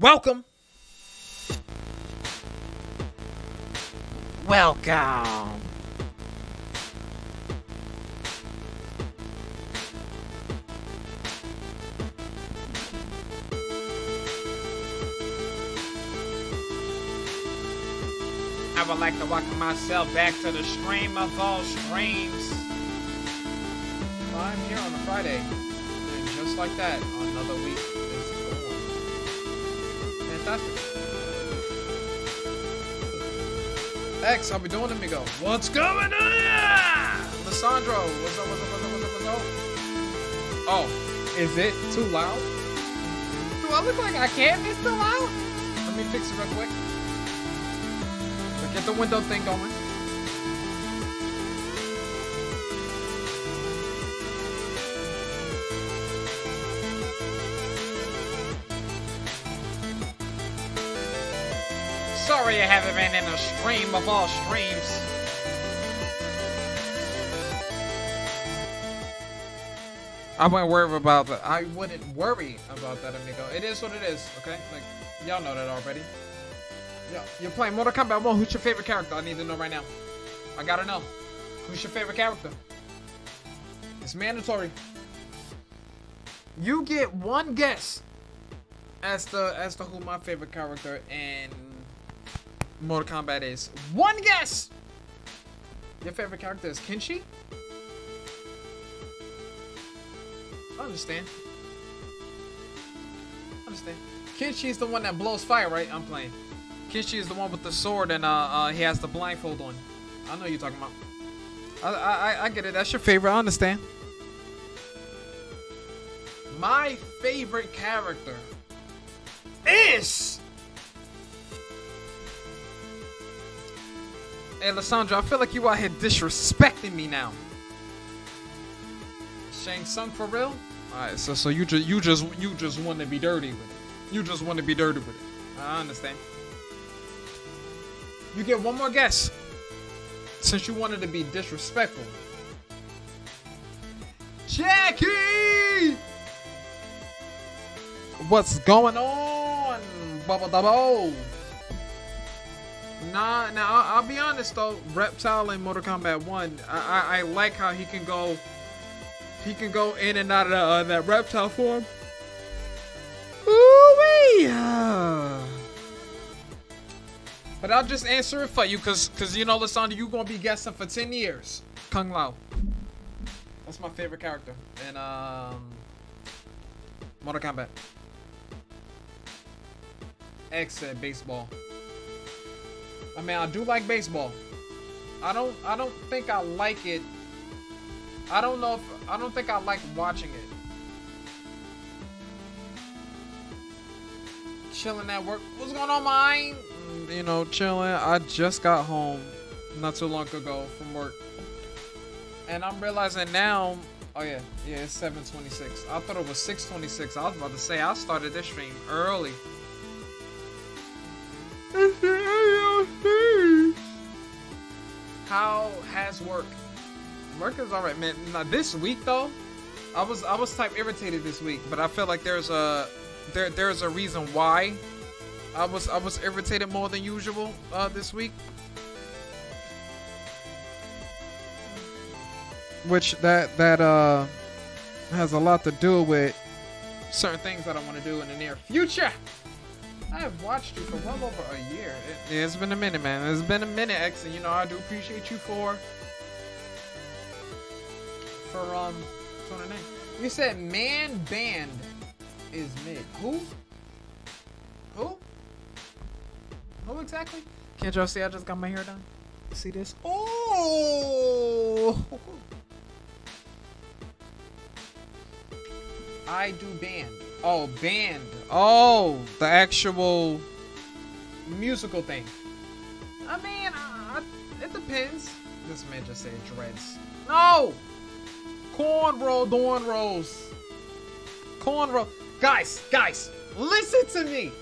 Welcome. Welcome. I would like to welcome myself back to the stream of all streams. I'm here on a Friday. And just like that, another week is going. Fantastic. X, how we doing, amigo? What's going on? Lissandro, what's up? Oh, is it too loud? Do I look like I can't be too loud? Let me fix it real quick. Get the window thing going. Sorry I haven't been in a stream of all streams. I wouldn't worry about that. I wouldn't worry about that, amigo. It is what it is, okay? Like, y'all know that already. Yo, you're playing Mortal Kombat 1. Who's your favorite character? I need to know right now. I gotta know. Who's your favorite character? It's mandatory. You get one guess as to who my favorite character in Mortal Kombat is. One guess! Your favorite character is Kenshi? I understand. Kenshi is the one that blows fire, right? I'm playing. Kenshi is the one with the sword and he has the blindfold on. I know you're talking about. I get it. That's your favorite. I understand. My favorite character is. Hey, Lissandra, I feel like you out here disrespecting me now. Shang Tsung for real? All right, so you just want to be dirty with it. You just want to be dirty with it. I understand. You get one more guess. Since you wanted to be disrespectful. Jackie! What's going on? Bubble double. Nah, I'll be honest though. Reptile in Mortal Kombat 1, I like how he can go in and out of that reptile form. Ooh-wee! But I'll just answer it for you, cause you know, Lissandra, you gonna be guessing for 10 years. Kung Lao. That's my favorite character in Mortal Kombat. X said baseball. I mean, I do like baseball. I don't think I like it. I don't think I like watching it. Chilling at work. What's going on, mine? You know, chilling. I just got home not too long ago from work, and I'm realizing now. Oh yeah, it's 7:26. I thought it was 6:26. I was about to say I started this stream early. How has work? Work is alright, man. Now this week though, I was type irritated this week, but I feel like there's a reason why I was irritated more than usual this week. Which that has a lot to do with certain things that I want to do in the near future. I have watched you for well over a year. It's been a minute, man. It's been a minute, X, and you know I do appreciate you for tuning in. You said man band is mid. Who exactly? Can't y'all see I just got my hair done? See this? Oh! I do band. Oh, band. Oh, the actual musical thing. I mean, it depends. This man just said dreads. No! Cornrows. Guys, listen to me.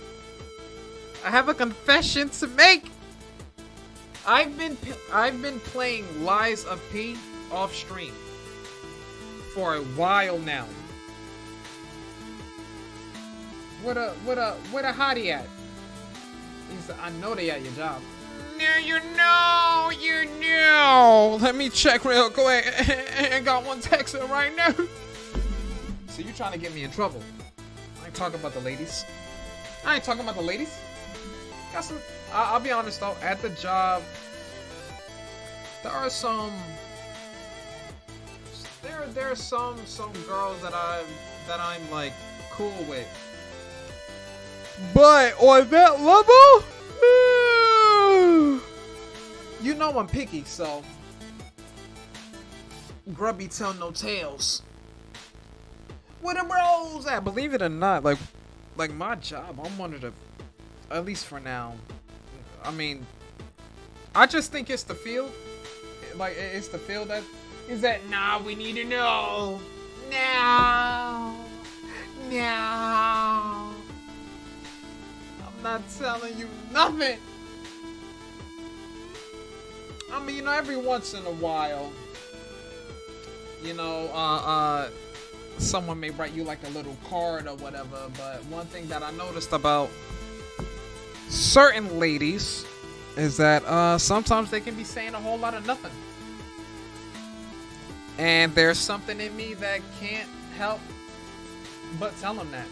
I have a confession to make. I've been playing Lies of P off stream for a while now. Where the hottie at? He said, I know they at your job. No, you know. Let me check real quick. I got one texting right now. So you trying to get me in trouble? I ain't talking about the ladies. Got some. I'll be honest though. At the job, there are some. There are some girls that I'm like cool with. But on that level, you know I'm picky, so grubby tell no tales. Where the bros at? Believe it or not, like my job, I'm one of the, at least for now. I mean, I just think it's the field. Like it's the field that is that. Nah, we need to know. No. I'm not telling you nothing. I mean, you know, every once in a while, you know, someone may write you like a little card or whatever, but one thing that I noticed about certain ladies is that sometimes they can be saying a whole lot of nothing. And there's something in me that can't help but tell them that.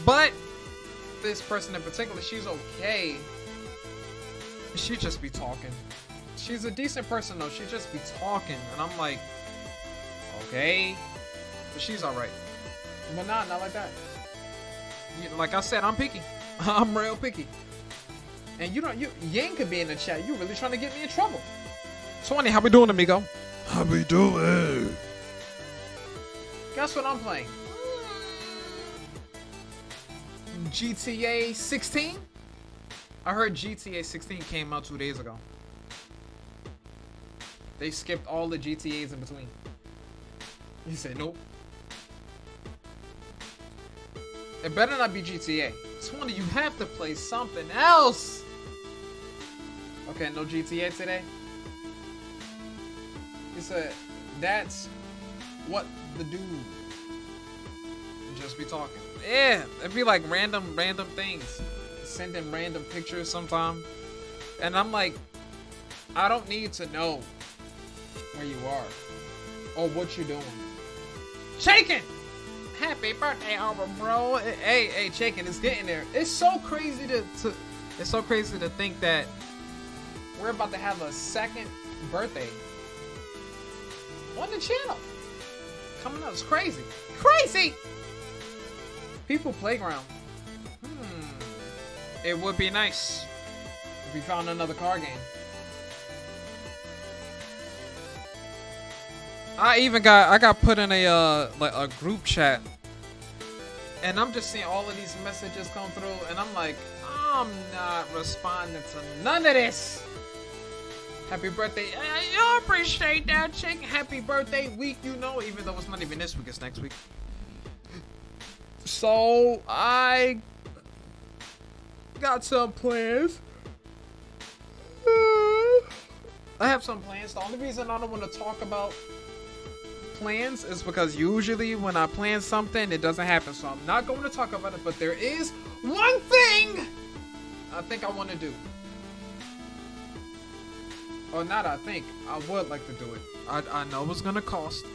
But this person in particular, she's okay. She just be talking. She's a decent person though. She just be talking, and I'm like, okay, but she's all right. But not like that. Like I said, I'm picky. I'm real picky. And Yang could be in the chat. You really trying to get me in trouble? 20, how we doing, amigo? How we doing? Guess what I'm playing? GTA 16? I heard GTA 16 came out 2 days ago. They skipped all the GTAs in between. You said nope. It better not be GTA. 20, you have to play something else. Okay, no GTA today. He said, that's what the dude just be talking. Yeah, it'd be like random things. Sending random pictures sometime. And I'm like, I don't need to know where you are or what you're doing. Shaken! Happy birthday, Albert, bro. Hey, Shaken, it's getting there. It's so crazy to think that we're about to have a second birthday on the channel. Coming up, it's crazy. Crazy! People Playground. It would be nice if we found another car game. I got put in a like a group chat, and I'm just seeing all of these messages come through, and I'm like, I'm not responding to none of this. Happy birthday! I appreciate that, chick. Happy birthday week, you know, even though it's not even this week, it's next week. So I got some plans. I have some plans. The only reason I don't want to talk about plans is because usually when I plan something, it doesn't happen. So I'm not going to talk about it, but there is one thing I think I want to do. Or not I think. I would like to do it. I know it's going to cost.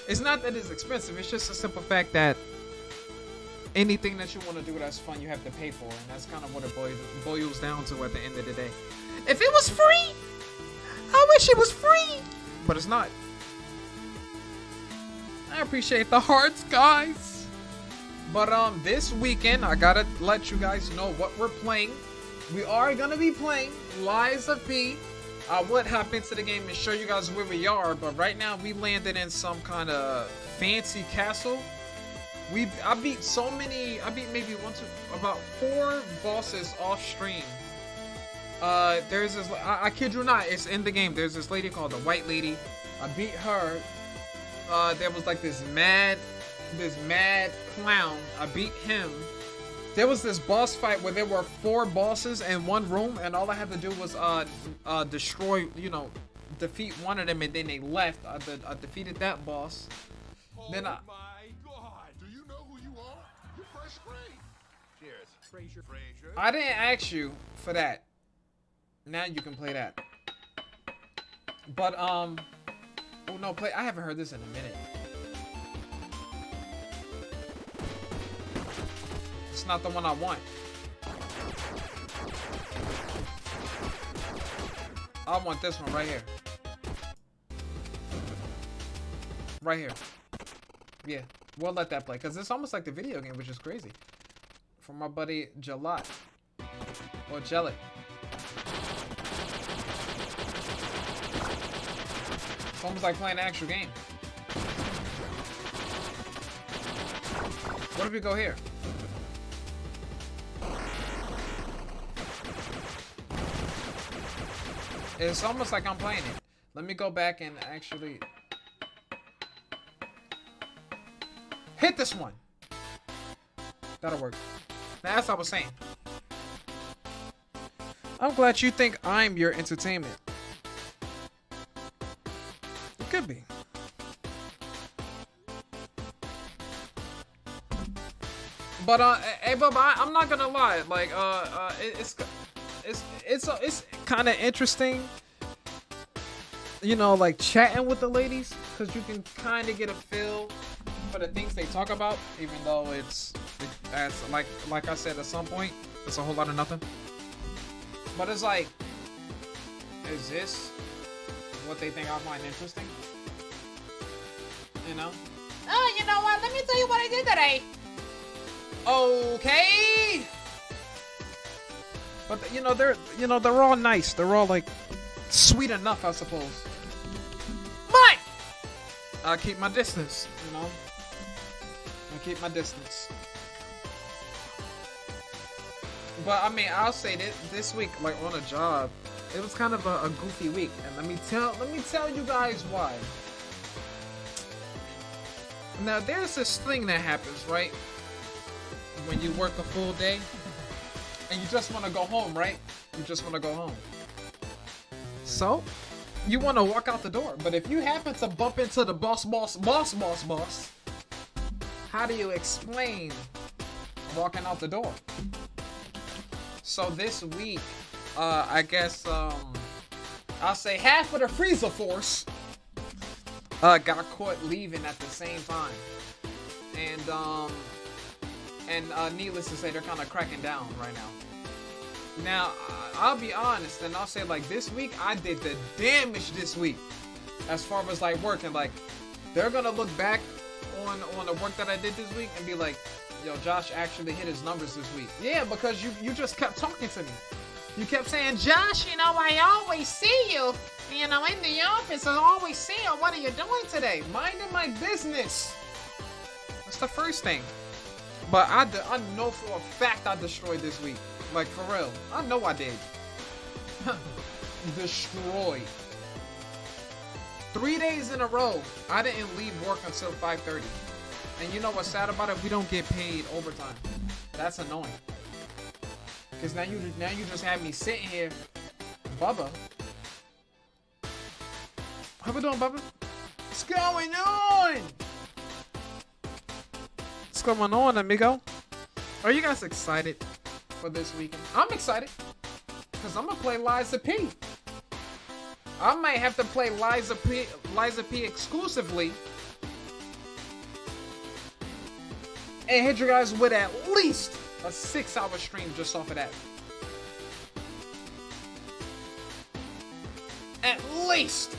It's not that it's expensive. It's just a simple fact that anything that you want to do that's fun, you have to pay for. And that's kind of what it boils down to at the end of the day. If it was free, I wish it was free. But it's not. I appreciate the hearts, guys. But this weekend, I gotta let you guys know what we're playing. We are gonna be playing Lies of P. I would hop into the game and show you guys where we are, but right now we landed in some kind of fancy castle. I beat maybe about 4 bosses off stream. There's this, I kid you not, it's in the game. There's this lady called the White Lady. I beat her. There was like this mad clown. I beat him. There was this boss fight where there were 4 bosses in one room, and all I had to do was destroy, defeat one of them, and then they left. I defeated that boss. Then my God, do you know who you are? Cheers. Fraser. I didn't ask you for that. Now you can play that. But oh no, play. I haven't heard this in a minute. It's not the one I want. I want this one right here. Right here. Yeah, we'll let that play because it's almost like the video game, which is crazy. From my buddy Jalot or Jelly. It's almost like playing an actual game. What if we go here? It's almost like I'm playing it. Let me go back and actually hit this one. That'll work. Now, as I was saying, I'm glad you think I'm your entertainment. It could be. But hey, Bubba, I'm not gonna lie. Like, it's kind of interesting, you know, like chatting with the ladies, because you can kind of get a feel for the things they talk about, even though it's as like I said, at some point it's a whole lot of nothing. But it's like, is this what they think I find interesting? You know? Oh, you know what? Let me tell you what I did today. Okay. But you know, they're all nice. They're all like sweet enough, I suppose. But I keep my distance, you know. I keep my distance. But I mean, I'll say this week, like on a job, it was kind of a goofy week, and let me tell you guys why. Now, there's this thing that happens, right? When you work a full day, and you just want to go home, right? You just want to go home. So, you want to walk out the door, but if you happen to bump into the boss, how do you explain walking out the door? So this week, I guess, I'll say half of the Freezer Force got caught leaving at the same time. And needless to say, they're kind of cracking down right now. Now, I'll be honest, and I'll say, like, this week, I did the damage this week. As far as, like, working, like, they're gonna look back on the work that I did this week and be like, yo, Josh actually hit his numbers this week. Yeah, because you just kept talking to me. You kept saying, Josh, you know, I always see you, you know, in the office. I always see you. What are you doing today? Minding my business. That's the first thing. But I know for a fact I destroyed this week. Like, for real. I know I did. Destroyed. 3 days in a row, I didn't leave work until 5:30. And you know what's sad about it? We don't get paid overtime. That's annoying. Because now you just have me sitting here. Bubba. How we doing, Bubba? What's going on? What's going on, amigo? Are you guys excited for this weekend? I'm excited. Because I'm going to play Liza P. I might have to play Liza P exclusively. And hit you guys with at least a 6-hour stream just off of that. At least.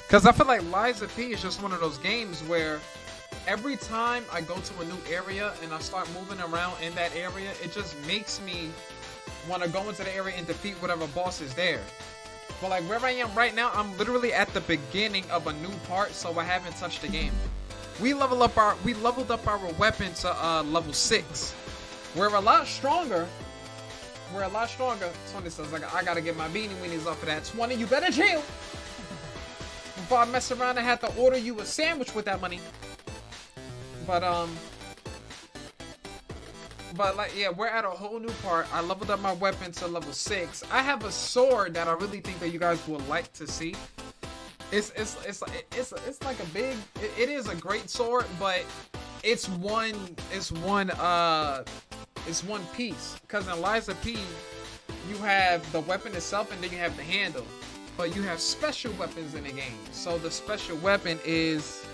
Because I feel like Liza P is just one of those games where every time I go to a new area and I start moving around in that area, it just makes me want to go into the area and defeat whatever boss is there. But like where I am right now, I'm literally at the beginning of a new part, so I haven't touched the game. We leveled up our weapon to level 6. We're a lot stronger. Tony says, like, I gotta get my beanie weenies off of that. 20, you better chill. Before I mess around and have to order you a sandwich with that money. But like, yeah, we're at a whole new part. I leveled up my weapon to level 6. I have a sword that I really think that you guys would like to see. It's like a big. It is a great sword, but it's one piece. Because in Lies of P, you have the weapon itself and then you have the handle. But you have special weapons in the game. So the special weapon is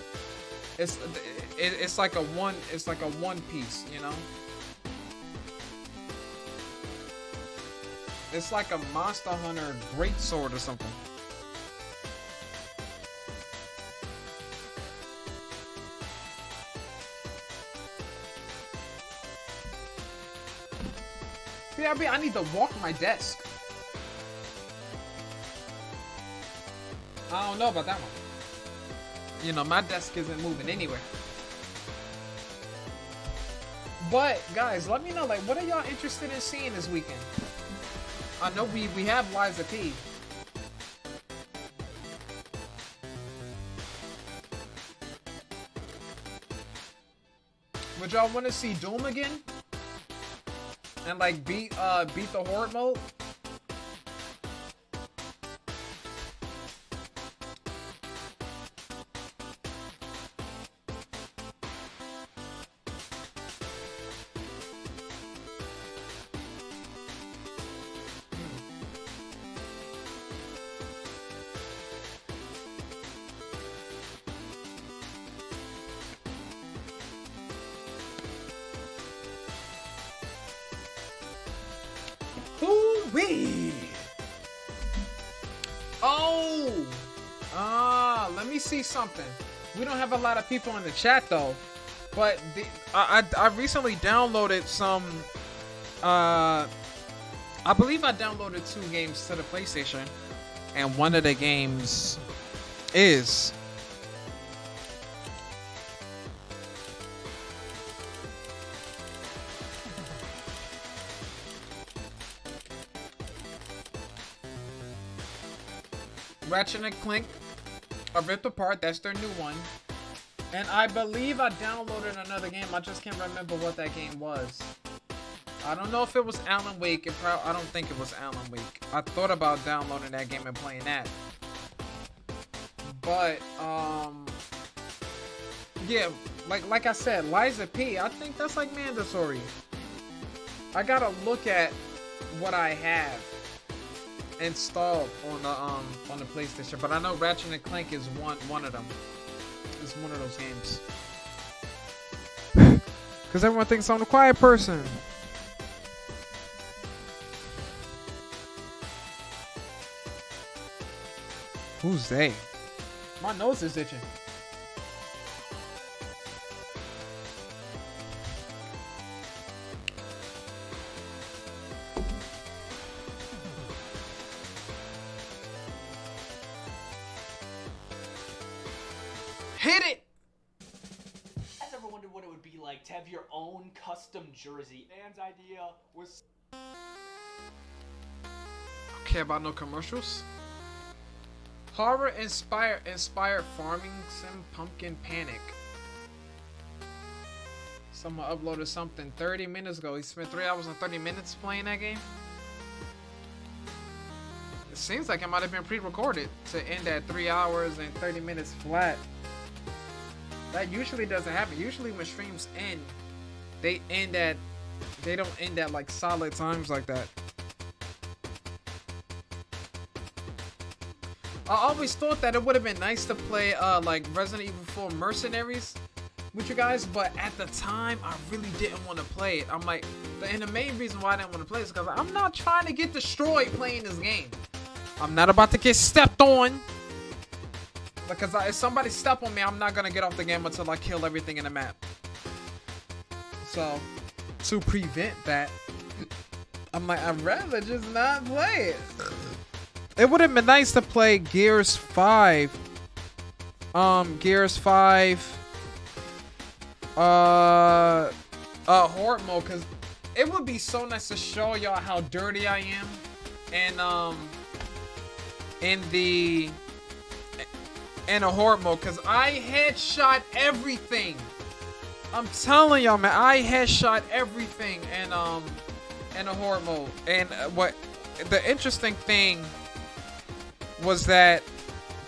it's like a one piece, you know? It's like a Monster Hunter greatsword or something. BRB, I need to walk my desk. I don't know about that one. You know, my desk isn't moving anywhere. But guys, let me know, like, what are y'all interested in seeing this weekend? I know we have Lies of P. Would y'all want to see Doom again? And like beat the horde mode? Ooh-wee. Oh! Let me see something. We don't have a lot of people in the chat though. But I recently downloaded some I believe I downloaded 2 games to the PlayStation. And one of the games is Ratchet and Clank, A Rift Apart. That's their new one. And I believe I downloaded another game. I just can't remember what that game was. I don't know if it was Alan Wake. I don't think it was Alan Wake. I thought about downloading that game and playing that. But, yeah, like I said, Lies of P, I think that's like mandatory. I gotta look at what I have installed on the PlayStation, but I know Ratchet and Clank is one of them. It's one of those games. Cause everyone thinks I'm the quiet person. Who's they? My nose is itching. Hit it! I've ever wondered what it would be like to have your own custom jersey. Dan's idea was... Care about no commercials? Horror inspired farming sim Pumpkin Panic. Someone uploaded something 30 minutes ago. He spent 3 hours and 30 minutes playing that game. It seems like it might have been pre-recorded to end at 3 hours and 30 minutes flat. That usually doesn't happen. Usually when streams end, they don't end at like solid times like that. I always thought that it would have been nice to play like Resident Evil 4 Mercenaries with you guys, but at the time I really didn't want to play it. I'm like, and the main reason why I didn't want to play it is because I'm not trying to get destroyed playing this game. I'm not about to get stepped on. Because if somebody step on me, I'm not gonna get off the game until I kill everything in the map. So, to prevent that, I'm like, I'd rather just not play it. It would have been nice to play Gears 5. Gears 5. Horde mode, because it would be so nice to show y'all how dirty I am. And, in a horde mode, because I headshot everything. I'm telling y'all, man, I headshot everything in a horde mode. And what the interesting thing was that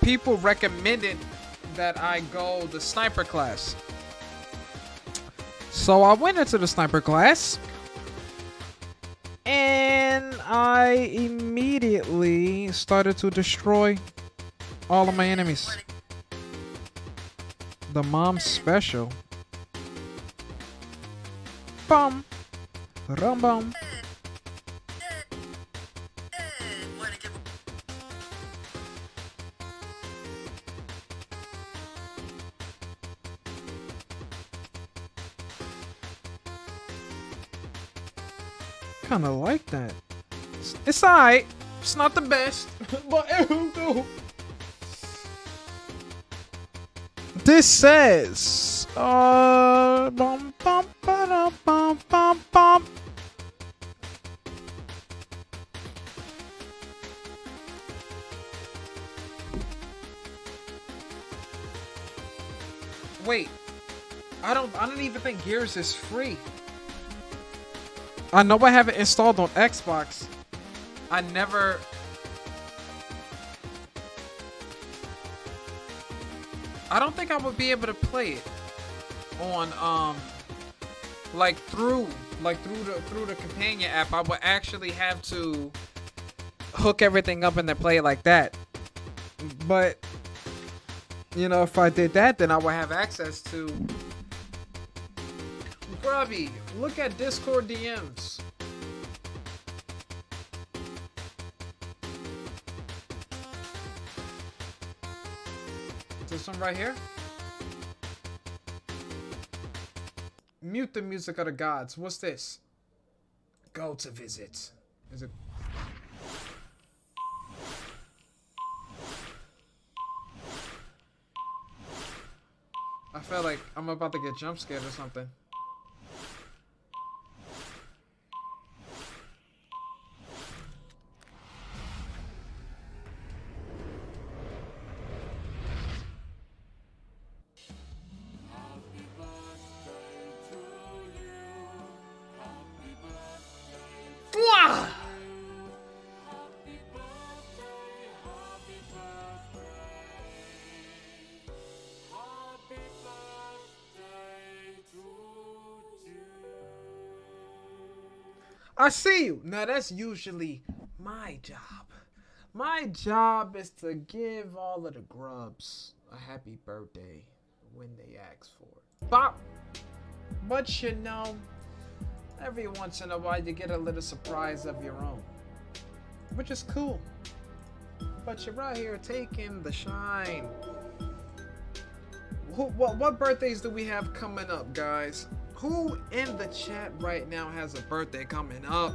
people recommended that I go the sniper class. So I went into the sniper class and I immediately started to destroy all of my enemies. The mom special. Bum. Rum bum. Kinda like that. It's alright. It's not the best, but it'll do. This says, bum bum ba bum bum bum. Wait, I don't even think Gears is free. I know I have it installed on Xbox. I don't think I would be able to play it on through the companion app. I would actually have to hook everything up and then play it like that. But you know, if I did that, then I would have access to. Grubby, look at Discord DMs. This one right here. Mute the music of the gods. What's this? Go to visit. Is it? I feel like I'm about to get jump scared or something. I see you. Now that's usually my job. My job is to give all of the grubs a happy birthday when they ask for it. But you know, every once in a while you get a little surprise of your own, which is cool. But you're right here taking the shine. What birthdays do we have coming up, guys? Who in the chat right now has a birthday coming up?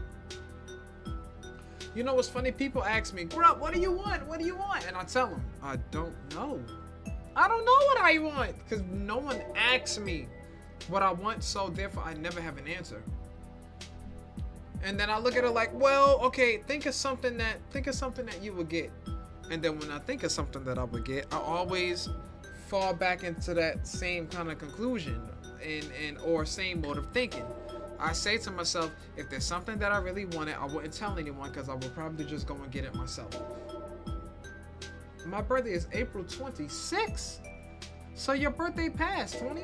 You know what's funny? People ask me, Grub, what do you want? What do you want? And I tell them, I don't know. I don't know what I want because no one asks me what I want, so therefore I never have an answer. And then I look at it like, well, okay, think of something that you would get. And then when I think of something that I would get, I always fall back into that same kind of conclusion or same mode of thinking. I say to myself, if there's something that I really wanted, I wouldn't tell anyone because I would probably just go and get it myself. My birthday is April 26th. So your birthday passed, 20.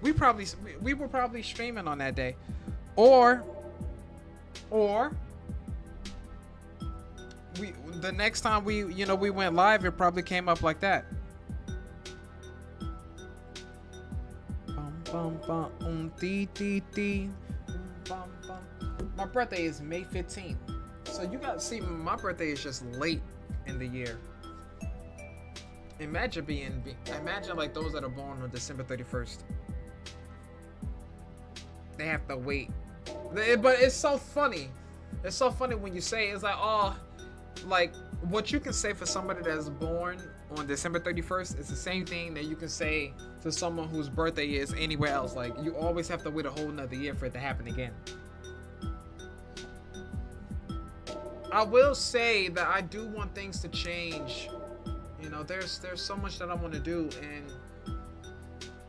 We were probably streaming on that day. Or the next time we went live, it probably came up like that. My birthday is May 15th. So you gotta see, my birthday is just late in the year. Imagine like those that are born on December 31st. They have to wait. But it's so funny. It's so funny when you say it's like, oh, like what you can say for somebody that's born on December 31st is the same thing that you can say to someone whose birthday is anywhere else. Like you always have to wait a whole nother year for it to happen again. I will say that I do want things to change. You know, there's so much that I want to do,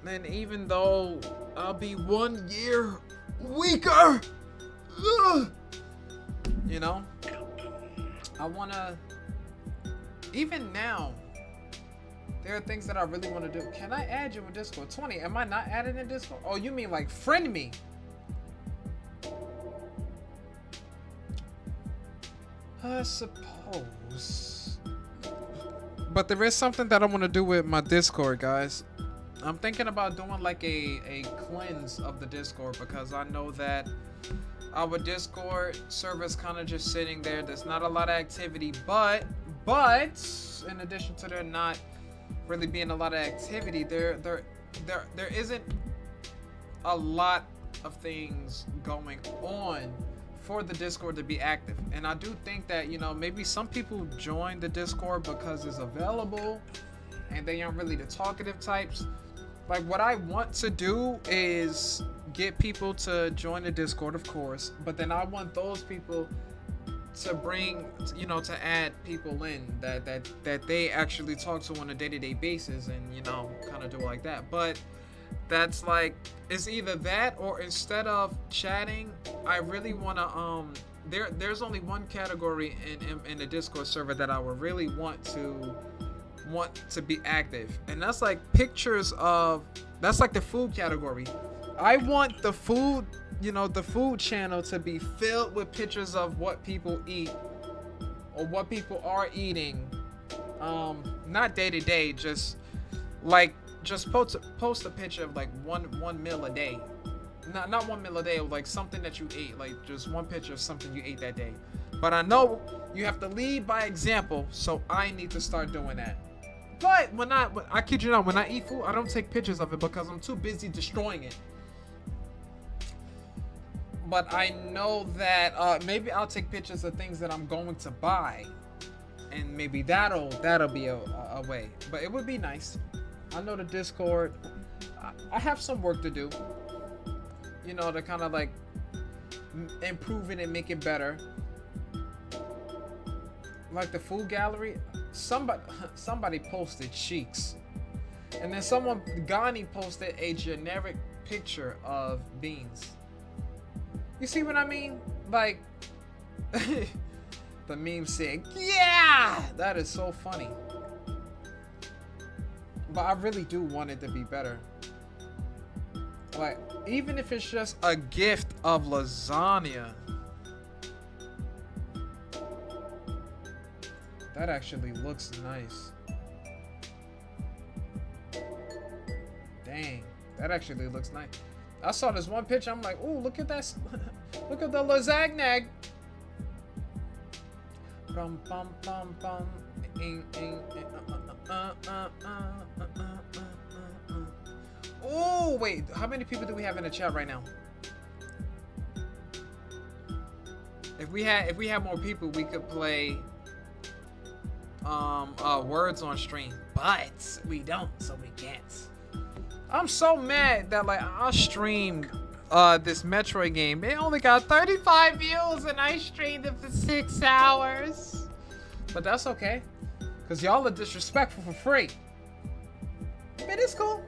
and even though I'll be 1 year weaker, you know, I wanna. Even now, there are things that I really want to do. Can I add you in Discord? 20, am I not added in Discord? Oh, you mean like friend me? I suppose. But there is something that I want to do with my Discord, guys. I'm thinking about doing like a cleanse of the Discord, because I know that our Discord server is kind of just sitting there. There's not a lot of activity, but in addition to there not really being a lot of activity, there isn't a lot of things going on for the Discord to be active. And I do think that, you know, maybe some people join the Discord because it's available and they aren't really the talkative types. Like, what I want to do is get people to join the Discord, of course, but then I want those people to bring, you know, to add people in that they actually talk to on a day-to-day basis, and, you know, kind of do it like that. But that's like, it's either that, or instead of chatting, I really want to there's only one category in the Discord server that I would really want to be active, and that's like pictures of, that's like the food category. I want the food, you know, the food channel to be filled with pictures of what people eat or what people are eating, not day to day, just post a picture of like one meal a day, not 1 meal a day, of like something that you ate, like just one picture of something you ate that day. But I know you have to lead by example, so I need to start doing that. But I kid you not, when I eat food, I don't take pictures of it because I'm too busy destroying it. But I know that maybe I'll take pictures of things that I'm going to buy, and maybe that'll be a way. But it would be nice. I know the Discord, I have some work to do, you know, to kind of like improve it and make it better. Like the food gallery, somebody posted cheeks, and then Gani posted a generic picture of beans. You see what I mean? Like, the meme said, yeah, that is so funny. But I really do want it to be better. Like, even if it's just a gift of lasagna. That actually looks nice. Dang, that actually looks nice. I saw this one picture, I'm like, ooh, look at that. Look at the lasagna. Bum, bum, bum, bum. Oh, wait, how many people do we have in the chat right now? If we had more people, we could play words on stream, but we don't, so we can't. I'm so mad that like I streamed this Metroid game. It only got 35 views and I streamed it for 6 hours. But that's okay, cause y'all are disrespectful for free. But it's cool.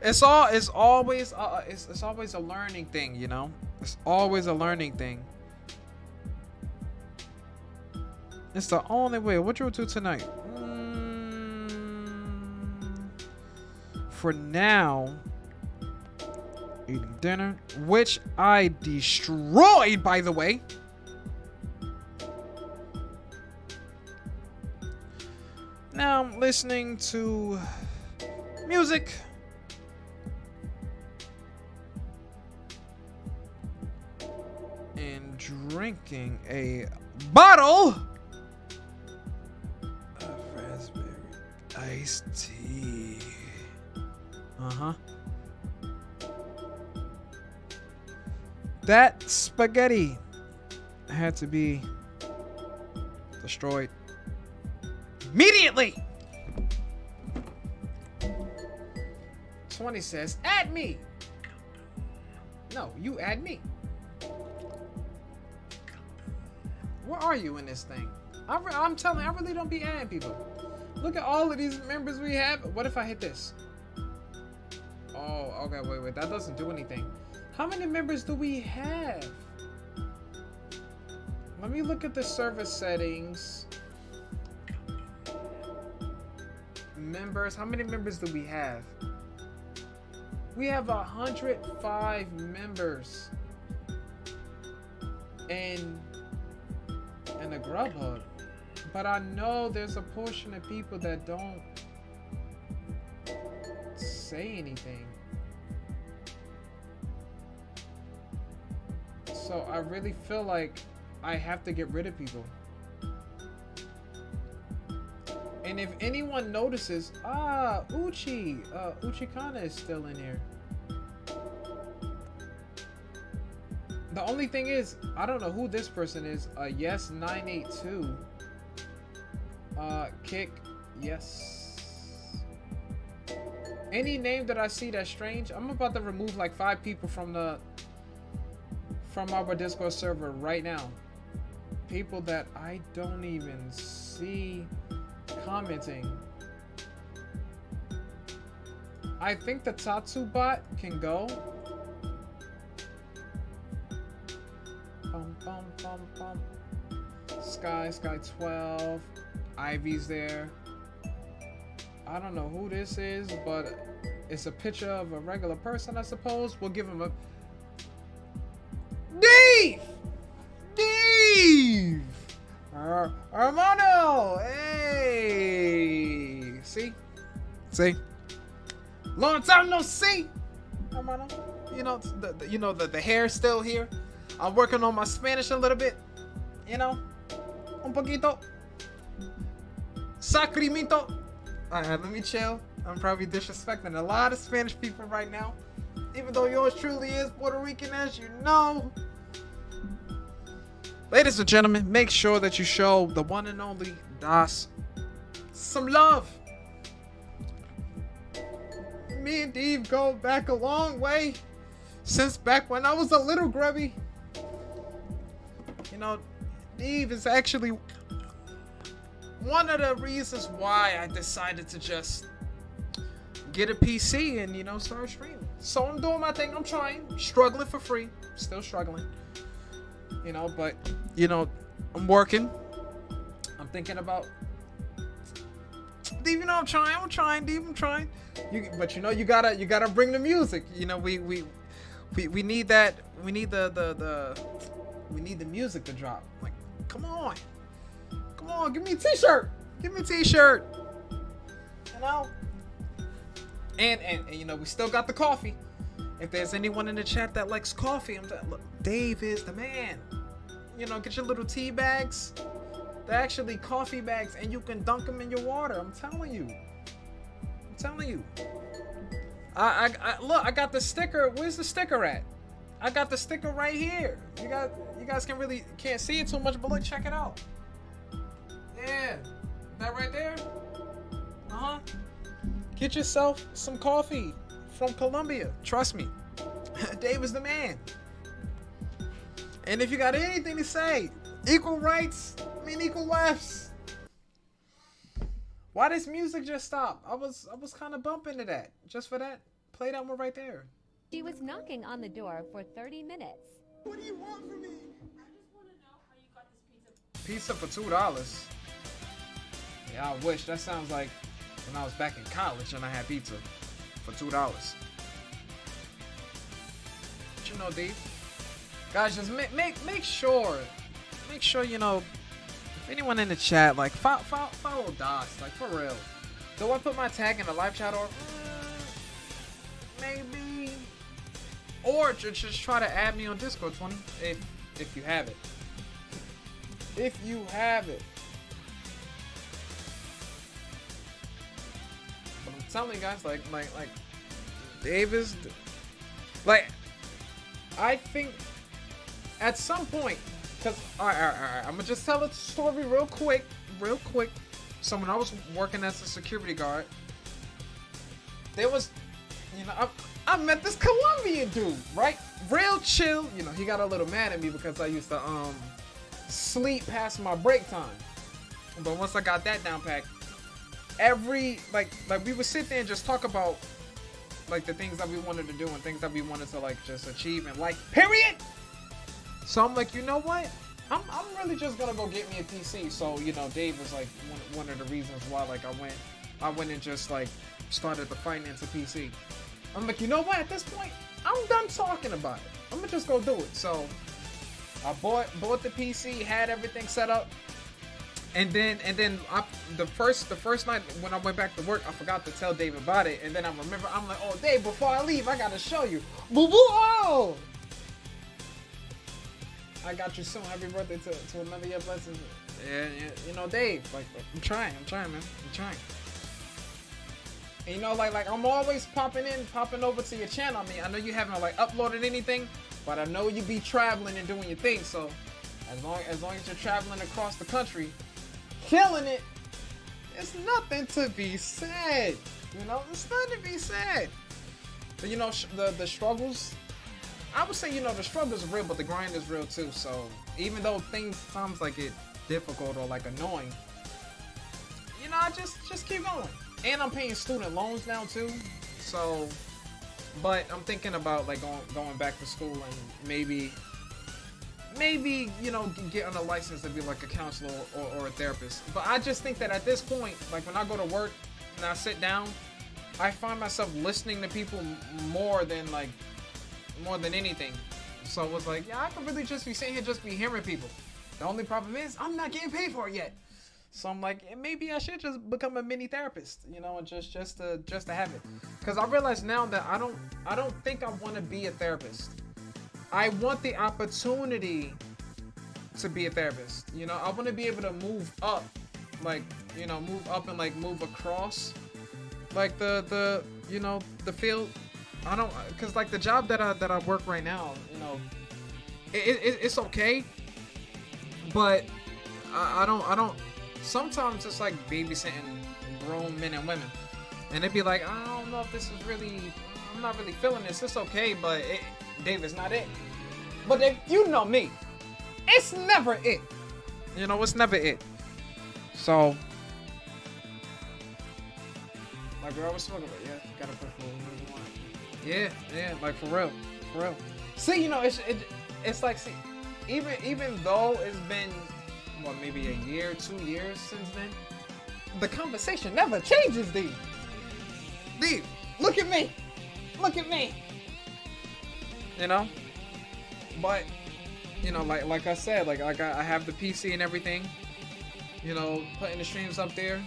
It's always a learning thing, you know. It's always a learning thing. It's the only way. What you do tonight? For now, eating dinner, which I destroyed, by the way. Now I'm listening to music. And drinking a bottle of raspberry iced tea. Uh-huh. That spaghetti had to be destroyed immediately. 20 says, add me. No, you add me. Where are you in this thing? I'm telling you, I really don't be adding people. Look at all of these members we have. What if I hit this? Oh, okay, wait. That doesn't do anything. How many members do we have? Let me look at the server settings. members. How many members do we have? We have 105 members in the Grubhub. But I know there's a portion of people that don't say anything. So I really feel like I have to get rid of people. And if anyone notices, Uchikana is still in here. The only thing is, I don't know who this person is. Yes, 982. Kick, yes. Any name that I see that's strange, I'm about to remove like 5 people from our Discord server right now. People that I don't even see commenting. I think the Tatsu bot can go. Sky 12. Ivy's there. I don't know who this is, but it's a picture of a regular person, I suppose. We'll give him a Dave! Hermano! Hey! See? Long time no see! Hermano. You know, the hair's still here. I'm working on my Spanish a little bit. You know? Un poquito. Sacrimento. Alright, let me chill. I'm probably disrespecting a lot of Spanish people right now. Even though yours truly is Puerto Rican, as you know. Ladies and gentlemen, make sure that you show the one and only Das some love. Me and Dave go back a long way. Since back when I was a little grubby. You know, Dave is actually one of the reasons why I decided to just get a PC and, you know, start streaming. So I'm doing my thing. I'm trying. Struggling for free. Still struggling. You know, but, you know, I'm working. I'm thinking about... Dave, you know, I'm trying, Dave, I'm trying. But, you know, you gotta bring the music. You know, we need that. We need we need the music to drop. Like, come on. Come on, give me a t-shirt. Give me a t-shirt. You know? And you know, we still got the coffee. If there's anyone in the chat that likes coffee, look, Dave is the man. You know, get your little tea bags. They're actually coffee bags, and you can dunk them in your water. I'm telling you. I look, I got the sticker. Where's the sticker at? I got the sticker right here. You guys can't see it too much, but look, check it out. Yeah, that right there. Get yourself some coffee from Colombia. Trust me, Dave is the man. And if you got anything to say, equal rights, equal lefts. Why does music just stop? I was kind of bumping to that. Just for that, play that one right there. She was knocking on the door for 30 minutes. What do you want from me? I just want to know how you got this pizza. Pizza for $2. Yeah, I wish. That sounds like when I was back in college and I had pizza for $2. But you know, Dave, guys, just make sure, you know, if anyone in the chat, like, follow Das, like, for real. Do I put my tag in the live chat or maybe? Or just try to add me on Discord, 20, if you have it. If you have it. But I'm telling you guys, like Dave is, like, I think at some point, cause alright, I'm gonna just tell a story real quick. So when I was working as a security guard, there was, you know, I met this Colombian dude, right? Real chill. You know, he got a little mad at me because I used to sleep past my break time. But once I got that down packed, like we would sit there and just talk about like the things that we wanted to do and things that we wanted to like just achieve in life. Period. So I'm like, you know what? I'm really just gonna go get me a PC. So, you know, Dave was like one of the reasons why like I went I went and just like started to finance a PC. I'm like, you know what? At this point, I'm done talking about it. I'm gonna just go do it. So I bought the PC, had everything set up, and then the first night when I went back to work, I forgot to tell Dave about it, and then I remember I'm like, oh Dave, before I leave, I gotta show you. Boo boo! Oh! I got you soon. Happy birthday to another year blessings. Yeah, you know, Dave, like I'm trying, man. I'm trying. And you know, like I'm always popping over to your channel. I mean, I know you haven't like uploaded anything, but I know you be traveling and doing your thing. So as long as you're traveling across the country, killing it, it's nothing to be said. You know, it's nothing to be said. But you know, the struggles, I would say, you know, the struggle is real, but the grind is real too. So even though things sounds like it difficult or like annoying, you know, I just keep going. And I'm paying student loans now too. So, but I'm thinking about like going back to school and maybe you know, getting a license to be like a counselor or a therapist. But I just think that at this point, like when I go to work and I sit down, I find myself listening to people more than anything. So it was like, yeah, I could really just be sitting here, just be hearing people. The only problem is I'm not getting paid for it yet. So I'm like, maybe I should just become a mini therapist, you know, just to have it. Because I realize now that I don't think I want to be a therapist. I want the opportunity to be a therapist. You know, I want to be able to move up, like, you know, move up and like move across, like the you know, the field. I don't, cause like the job that I work right now, you know, it's okay, but I don't. Sometimes it's like babysitting grown men and women, and it'd be like, I don't know if this is really, I'm not really feeling this. It's okay, but Dave, it's not it. But if you know me, it's never it. You know, it's never it. So, like girl was talking about, yeah, you gotta push for what you want. Yeah, like for real. See, you know, it's like, see, even though it's been, what, maybe a year, 2 years since then, the conversation never changes, D. Look at me. You know? But, you know, like I said, like I have the PC and everything, you know, putting the streams up there.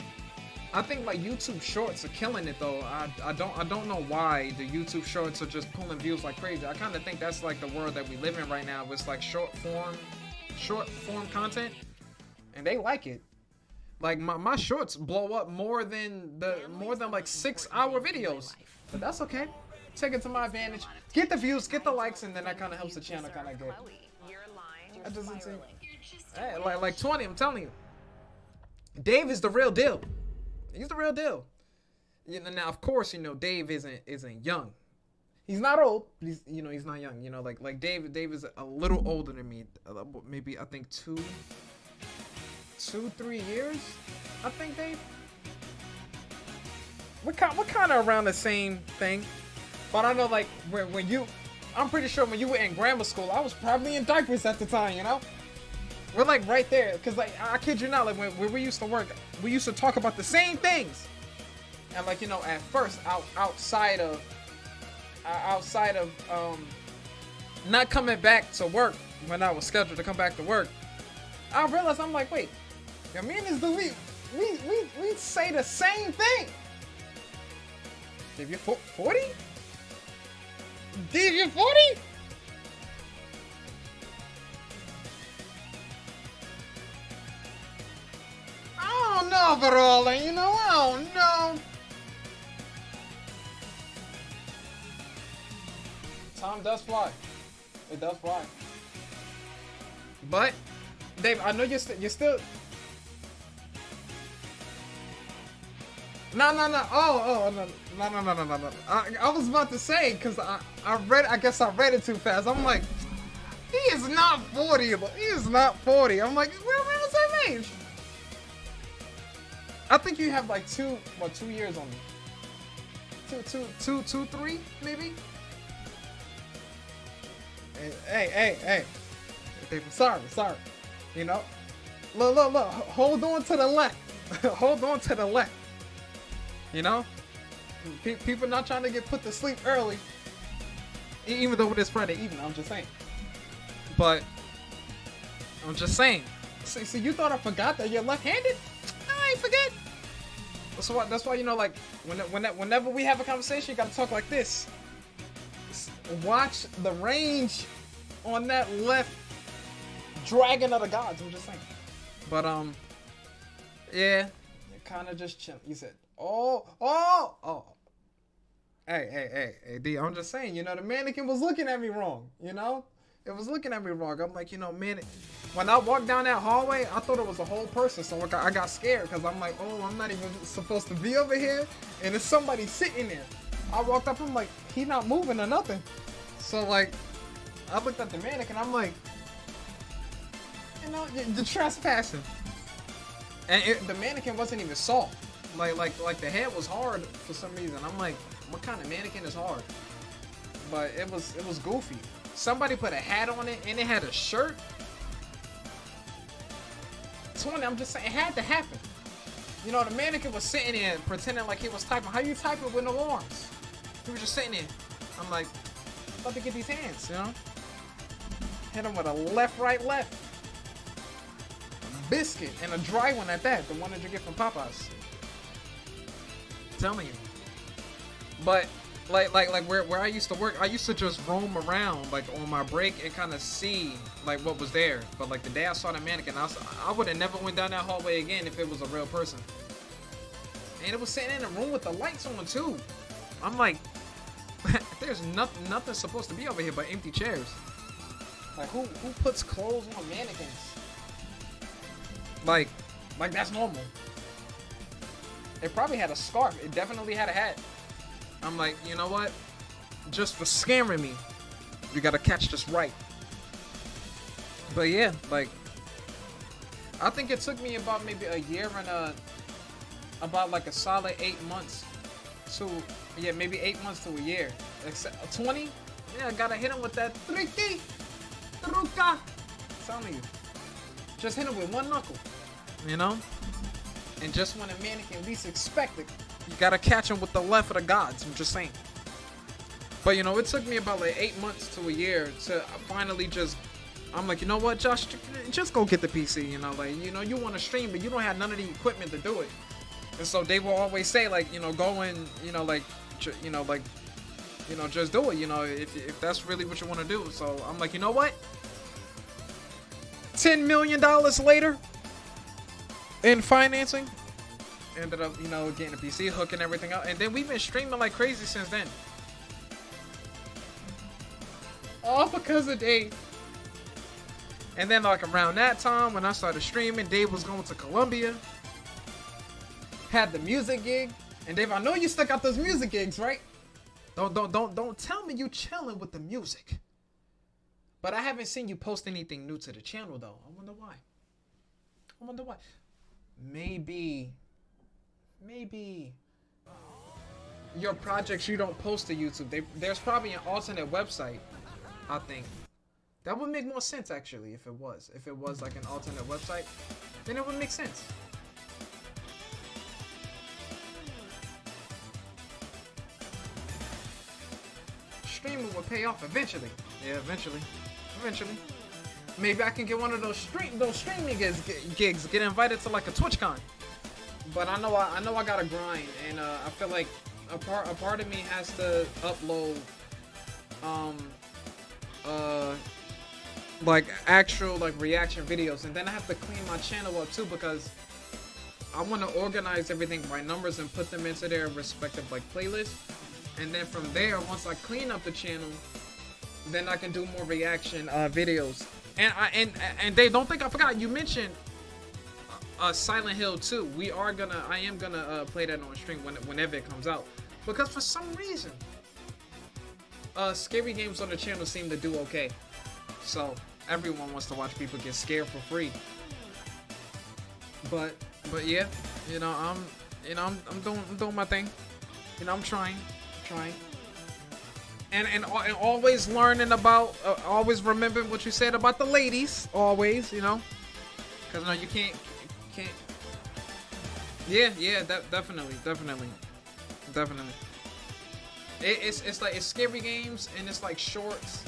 I think like YouTube Shorts are killing it though. I don't know why the YouTube Shorts are just pulling views like crazy. I kind of think that's like the world that we live in right now. It's like short form content, and they like it. Like my shorts blow up more than like 6-hour videos, but that's okay. Take it to my advantage. Get the views, get the likes, and then that kind of helps the channel kind of get. That doesn't seem. Hey, like 20. I'm telling you, Dave is the real deal. He's the real deal. You know, now of course, you know, Dave isn't young. He's not old, but he's not young. You know, like Dave is a little older than me. Maybe I think 2-3 years. I think Dave. We're kind of around the same thing. But I know, like, when you, I'm pretty sure when you were in grammar school, I was probably in diapers at the time, you know? We're like right there, because like, I kid you not, like when we used to work, we used to talk about the same things. And like, you know, at first, outside of not coming back to work when I was scheduled to come back to work, I realized, I'm like, wait, yeah, me and this dude, we say the same thing. If you're 40? Dave, you're 40? I don't know, Varela, you know, I don't know. Time does fly. It does fly. But, Dave, I know you're still... No. Oh, no. I was about to say, because I guess I read it too fast. I'm like, he is not 40. He is not 40. I'm like, we're around the same age. I think you have like 2 years on me. 3 maybe? Hey. David, sorry. You know? Look. Hold on to the left. Hold on to the left. You know, people not trying to get put to sleep early, even though it is Friday evening. I'm just saying. But I'm just saying. See, you thought I forgot that you're left-handed? I ain't forget. That's why you know, like whenever we have a conversation, you gotta talk like this. Watch the range on that left dragon of the gods. I'm just saying. But yeah, kind of just chill. You said, oh. Hey, D. I'm just saying. You know, the mannequin was looking at me wrong. You know, it was looking at me wrong. I'm like, you know, man. When I walked down that hallway, I thought it was a whole person, so I got scared because I'm like, oh, I'm not even supposed to be over here, and there's somebody sitting there. I walked up, I'm like, he not moving or nothing. So like, I looked at the mannequin, I'm like, you know, you're trespassing. And the mannequin wasn't even soft. Like the head was hard for some reason. I'm like, what kind of mannequin is hard? But it was goofy. Somebody put a hat on it, and it had a shirt. 20, I'm just saying, it had to happen. You know, the mannequin was sitting there pretending like he was typing. How you typing with no arms? He was just sitting there. I'm like, about to get these hands, you know? Hit him with a left, right, left. A biscuit, and a dry one at that. The one that you get from Popeyes. Telling you. But like where I used to work, I used to just roam around like on my break and kind of see like what was there. But like the day I saw the mannequin, I would have never went down that hallway again if it was a real person. And it was sitting in a room with the lights on too. I'm like, there's nothing supposed to be over here but empty chairs. Like who puts clothes on mannequins? Like that's normal. It probably had a scarf. It definitely had a hat. I'm like, you know what? Just for scaring me, you gotta catch this right. But yeah, like, I think it took me about maybe a year and about like a solid 8 months to, yeah, maybe 8 months to a year. Except 20, yeah, I gotta hit him with that truca. Telling you, just hit him with one knuckle, you know. And just when a mannequin least expected, you gotta catch him with the left of the gods. I'm just saying. But you know, it took me about like 8 months to a year to finally just. I'm like, you know what, Josh, just go get the PC. You know, like, you know, you want to stream, but you don't have none of the equipment to do it. And so they will always say, like, you know, go and, you know, like, just do it. You know, if that's really what you want to do. So I'm like, you know what? $10 million later. In financing, ended up, you know, getting a PC, hooking everything up, and then we've been streaming like crazy since then. All because of Dave. And then like around that time when I started streaming, Dave was going to Columbia, had the music gig, and Dave, I know you stuck out those music gigs, right? Don't tell me you chilling with the music. But I haven't seen you post anything new to the channel though. I wonder why. Maybe your projects you don't post to YouTube. There's probably an alternate website, I think. That would make more sense actually if it was. If it was like an alternate website, then it would make sense. Streaming will pay off eventually. Yeah, eventually. Maybe I can get one of those streaming gigs, get invited to like a TwitchCon. But I know I gotta grind, and I feel like a part of me has to upload like actual like reaction videos, and then I have to clean my channel up too because I want to organize everything by numbers and put them into their respective like playlists. And then from there, once I clean up the channel, then I can do more reaction videos. And they don't think I forgot. You mentioned Silent Hill 2. I am gonna play that on stream whenever it comes out. Because for some reason, scary games on the channel seem to do okay. So everyone wants to watch people get scared for free. But yeah, I'm doing my thing. I'm trying. And always learning about, always remembering what you said about the ladies, always, because you can't. Yeah, definitely. definitely. It's like it's scary games and it's like shorts,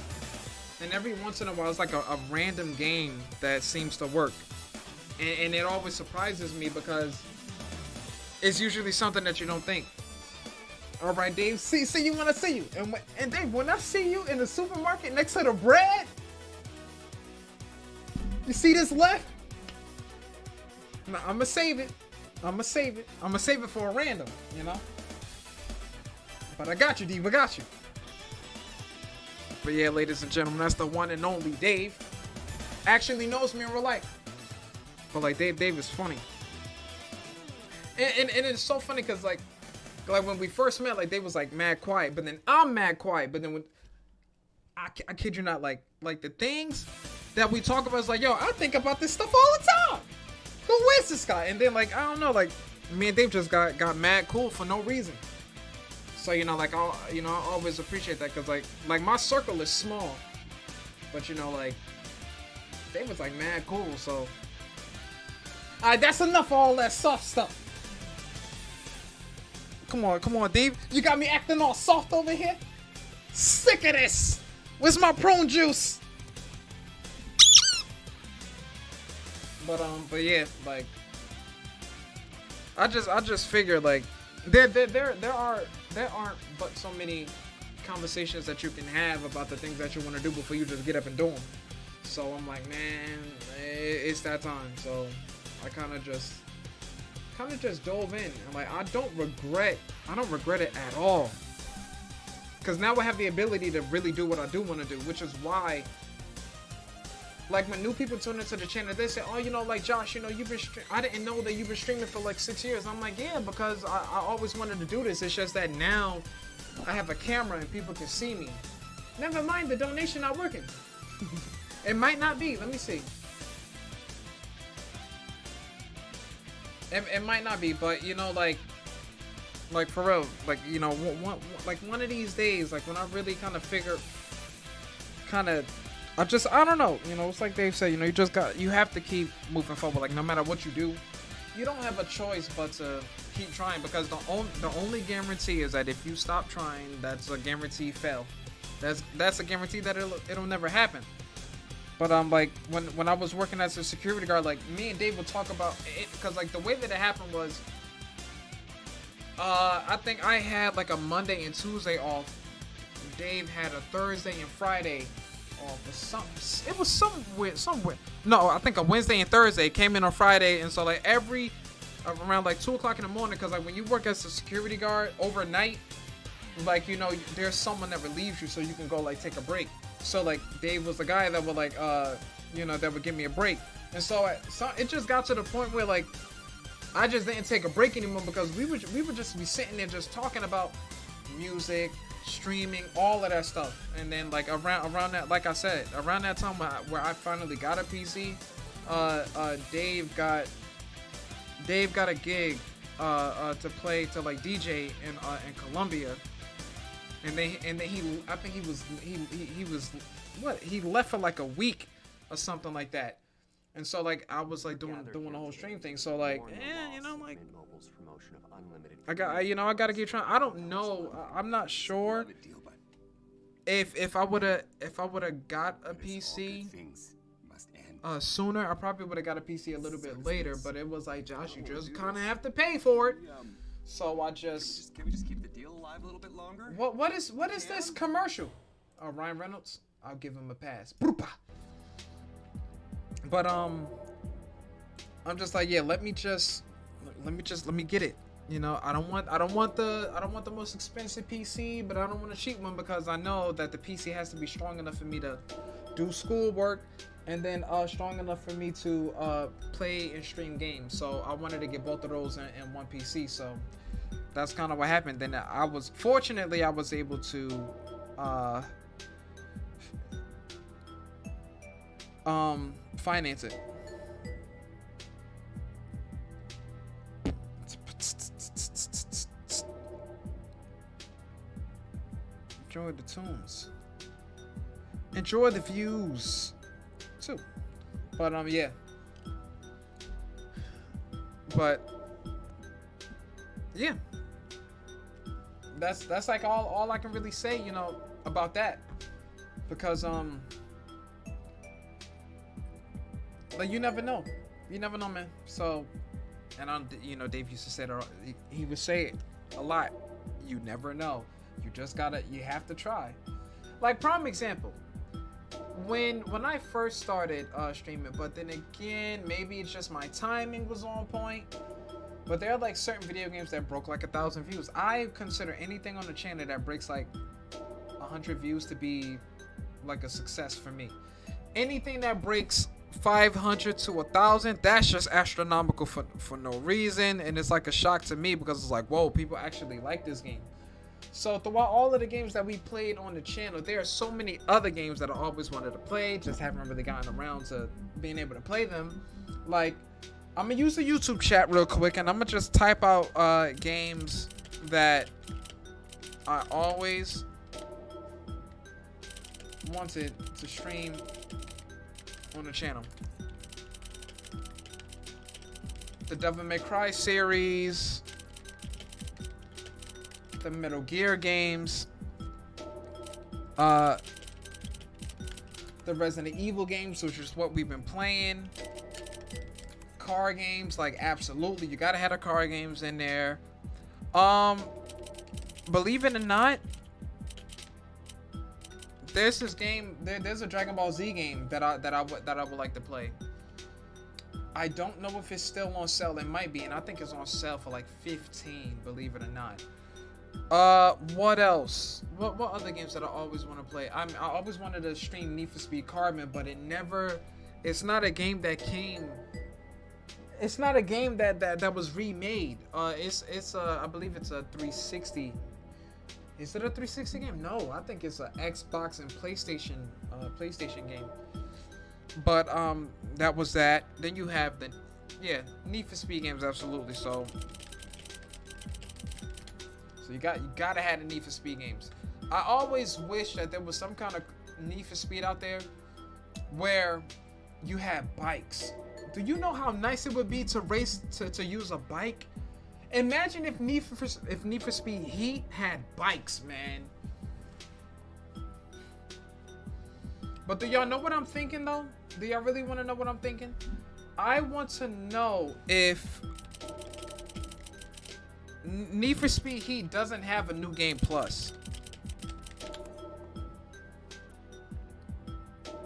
and every once in a while it's like a random game that seems to work, and it always surprises me because it's usually something that you don't think. All right, Dave. See you when I see you, and Dave, when I see you in the supermarket next to the bread, you see this left? Now, I'ma save it. I'ma save it for a random, you know. But I got you, Dave. I got you. But yeah, ladies and gentlemen, that's the one and only Dave. Actually knows me in real life. But like Dave is funny. And it's so funny because like when we first met, like Dave was like mad quiet, but then I'm mad quiet. But then when I kid you not, like the things that we talk about is like, yo, I think about this stuff all the time. Who is this guy? And then like I don't know, like me and Dave just got mad cool for no reason. So you know, like I always appreciate that because like my circle is small, but you know, like Dave was like mad cool. So alright, that's enough of all that soft stuff. Come on, Dave. You got me acting all soft over here. Sick of this. Where's my prune juice? But yeah, like I just figured like there aren't but so many conversations that you can have about the things that you want to do before you just get up and do them. So I'm like, man, it's that time. So I kind of just dove in. I'm like, I don't regret it at all. Because now I have the ability to really do what I do want to do, which is why, like, when new people tune into the channel, they say, oh, you know, like, Josh, you know, I didn't know that you've been streaming for like 6 years. I'm like, yeah, because I always wanted to do this. It's just that now I have a camera and people can see me. Never mind the donation not working. It might not be. Let me see. It might not be, but you know, like for real, like, you know, one of these days, like when I really kind of I don't know, you know, it's like Dave said, you know, you have to keep moving forward. Like no matter what you do, you don't have a choice but to keep trying, because the only guarantee is that if you stop trying, that's a guaranteed fail. That's a guarantee that it'll never happen. But like when I was working as a security guard, like me and Dave would talk about it, because like the way that it happened was, I think I had like a Monday and Tuesday off. Dave had a Thursday and Friday off. It was somewhere. No, I think a Wednesday and Thursday. Came in on Friday, and so like around like 2 o'clock in the morning, because like when you work as a security guard overnight, like, you know, there's someone that relieves you so you can go like take a break. So like Dave was the guy that would like you know, that would give me a break. And so it just got to the point where like I just didn't take a break anymore, because we would just be sitting there just talking about music, streaming, all of that stuff. And then like around that, like I said, around that time where I finally got a PC, Dave got a gig to play, to like DJ in Colombia. And then I think he left for like a week or something like that. And so like I was like doing the whole stream thing. So like, you know, like I gotta keep trying. I don't know. I'm not sure if I would have got a PC sooner. I probably would have got a PC a little bit later. But it was like, Josh, you just kind of have to pay for it. So I just Can we just keep the deal alive a little bit longer? What is this commercial? Ryan Reynolds, I'll give him a pass. But I'm just like, yeah, let me get it. You know, I don't want the most expensive PC, but I don't want a cheap one, because I know that the PC has to be strong enough for me to do schoolwork, and then strong enough for me to play and stream games. So I wanted to get both of those in one PC. So that's kind of what happened. Then I was able to finance it. Enjoy the tunes. Enjoy the views too. But yeah. But yeah. that's like all I can really say, you know, about that, because like you never know, man. So, and you know, Dave used to say that, he would say it a lot. You never know. You have to try. Like, prime example, when I first started streaming, but then again, maybe it's just my timing was on point. But there are like certain video games that broke like 1,000 views. I consider anything on the channel that breaks like 100 views to be like a success for me. Anything that breaks 500 to 1,000, that's just astronomical for no reason, and it's like a shock to me because it's like, whoa, people actually like this game. So throughout all of the games that we played on the channel, there are so many other games that I always wanted to play, just haven't really gotten around to being able to play them. Like, I'm gonna use the YouTube chat real quick, and I'm gonna just type out games that I always wanted to stream on the channel. The Devil May Cry series, the Metal Gear games, the Resident Evil games, which is what we've been playing. Car games, like, absolutely, you gotta have the car games in there. Believe it or not, there's this game, there's a Dragon Ball Z game that I would like to play. I don't know if it's still on sale. It might be, and I think it's on sale for like 15, believe it or not. What else? What other games that I always want to play? I always wanted to stream Need for Speed Carbon, but it's not a game that came. It's not a game that was remade. It's I believe it's a 360. Is it a 360 game? No, I think it's an Xbox and PlayStation game. But that was that. Then you have Need for Speed games, absolutely. So you gotta have the Need for Speed games. I always wish that there was some kind of Need for Speed out there where you had bikes. Do you know how nice it would be to race to use a bike? Imagine if Need for Speed Heat had bikes, man. But do y'all know what I'm thinking though? Do y'all really want to know what I'm thinking? I want to know if Need for Speed Heat doesn't have a new game plus.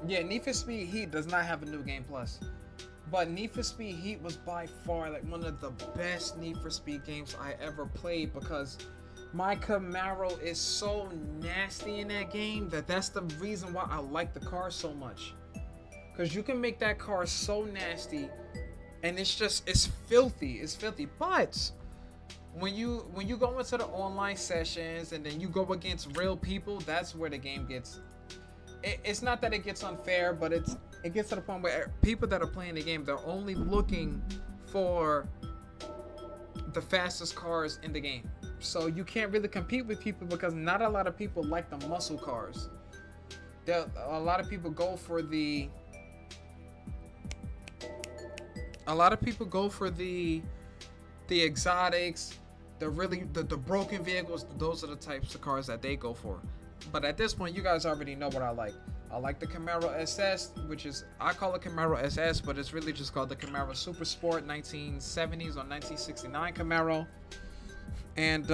Yeah, Need for Speed Heat does not have a new game plus. But Need for Speed Heat was by far like one of the best Need for Speed games I ever played, because my Camaro is so nasty in that game that's the reason why I like the car so much. Because you can make that car so nasty, and it's filthy. But when you go into the online sessions and then you go against real people, that's where the game gets. It's not that it gets unfair, but it gets to the point where people that are playing the game, they're only looking for the fastest cars in the game. So you can't really compete with people because not a lot of people like the muscle cars. A lot of people go for the exotics, the broken vehicles. Those are the types of cars that they go for. But at this point, you guys already know what I like. I like the Camaro SS, I call it Camaro SS, but it's really just called the Camaro Super Sport 1970s or 1969 Camaro. And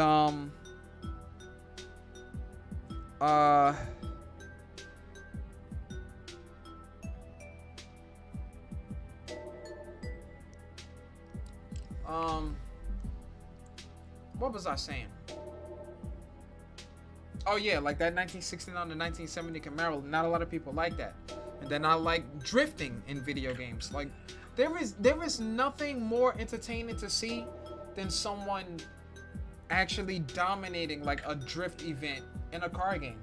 what was I saying? Oh yeah, like that 1969 to 1970 Camaro, not a lot of people like that. And then I like drifting in video games. Like there is nothing more entertaining to see than someone actually dominating like a drift event in a car game.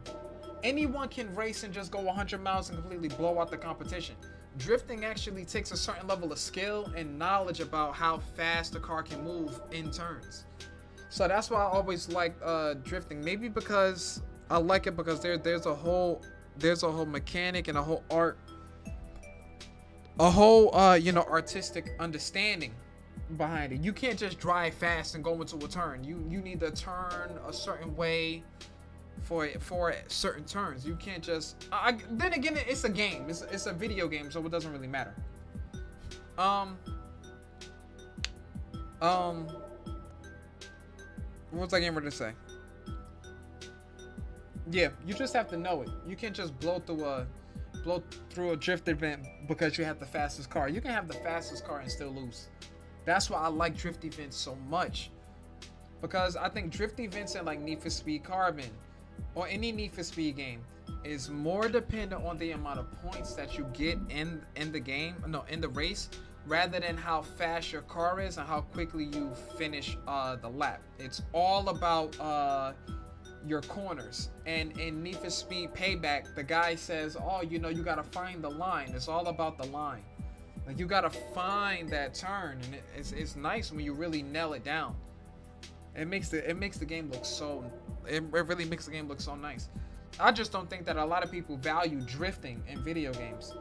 Anyone can race and just go 100 miles and completely blow out the competition. Drifting actually takes a certain level of skill and knowledge about how fast a car can move in turns. So that's why I always like drifting. Maybe because I like it because there's a whole mechanic and a whole art, artistic understanding behind it. You can't just drive fast and go into a turn. You need to turn a certain way for certain turns. You can't just. Then again, it's a game. It's a video game, so it doesn't really matter. What was I getting ready to say? Yeah, you just have to know it. You can't just blow through a drift event because you have the fastest car. You can have the fastest car and still lose. That's why I like drift events so much, because I think drift events in like Need for Speed Carbon or any Need for Speed game is more dependent on the amount of points that you get in the game, in the race, rather than how fast your car is and how quickly you finish the lap. It's all about your corners. And in Need for Speed Payback, the guy says, oh, you gotta find the line. It's all about the line. Like, you gotta find that turn, and it's nice when you really nail it down. It makes the game look so. It really makes the game look so nice. I just don't think that a lot of people value drifting in video games.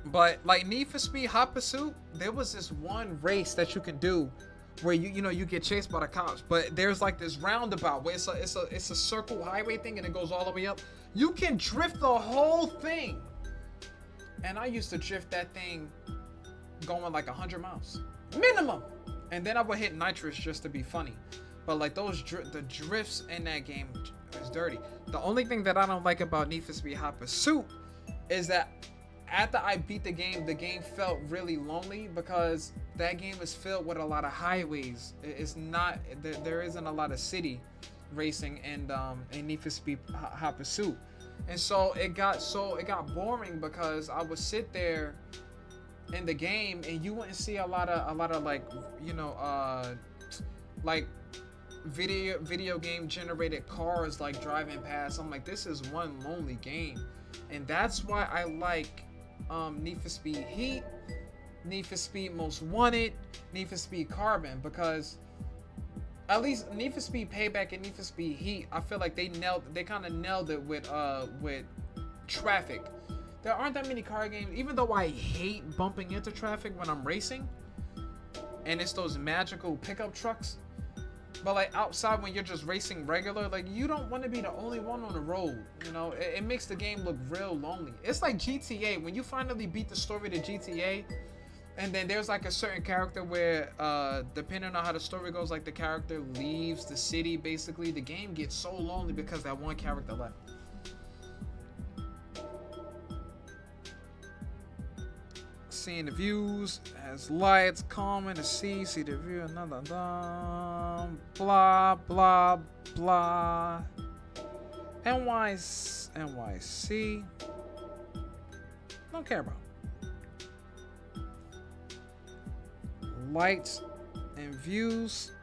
But like Need for Speed Hot Pursuit, there was this one race that you can do where you get chased by the cops, but there's like this roundabout where it's a circle highway thing and it goes all the way up. You can drift the whole thing. And I used to drift that thing going like 100 miles minimum, and then I would hit nitrous just to be funny. But like the drifts in that game is dirty. The only thing that I don't like about Need for Speed Hot Pursuit is that after I beat the game felt really lonely, because that game is filled with a lot of highways. It's not there isn't a lot of city racing in Need for Speed Hot Pursuit. And so it got boring, because I would sit there in the game and you wouldn't see a lot of like like video game generated cars like driving past. I'm like, this is one lonely game. And that's why I like Need for Speed Heat, Need for Speed Most Wanted, Need for Speed Carbon, because at least Need for Speed Payback and Need for Speed Heat, I feel like they kind of nailed it with traffic. There aren't that many car games, even though I hate bumping into traffic when I'm racing, and it's those magical pickup trucks. But like outside, when you're just racing regular, like you don't want to be the only one on the road. It makes the game look real lonely. It's like GTA. When you finally beat the story to GTA, and then there's like a certain character where, depending on how the story goes, like the character leaves the city, basically, the game gets so lonely because that one character left. Seeing the views as lights, calm in the sea, see the view, another blah blah blah. NYC. Don't care about. Lights and views,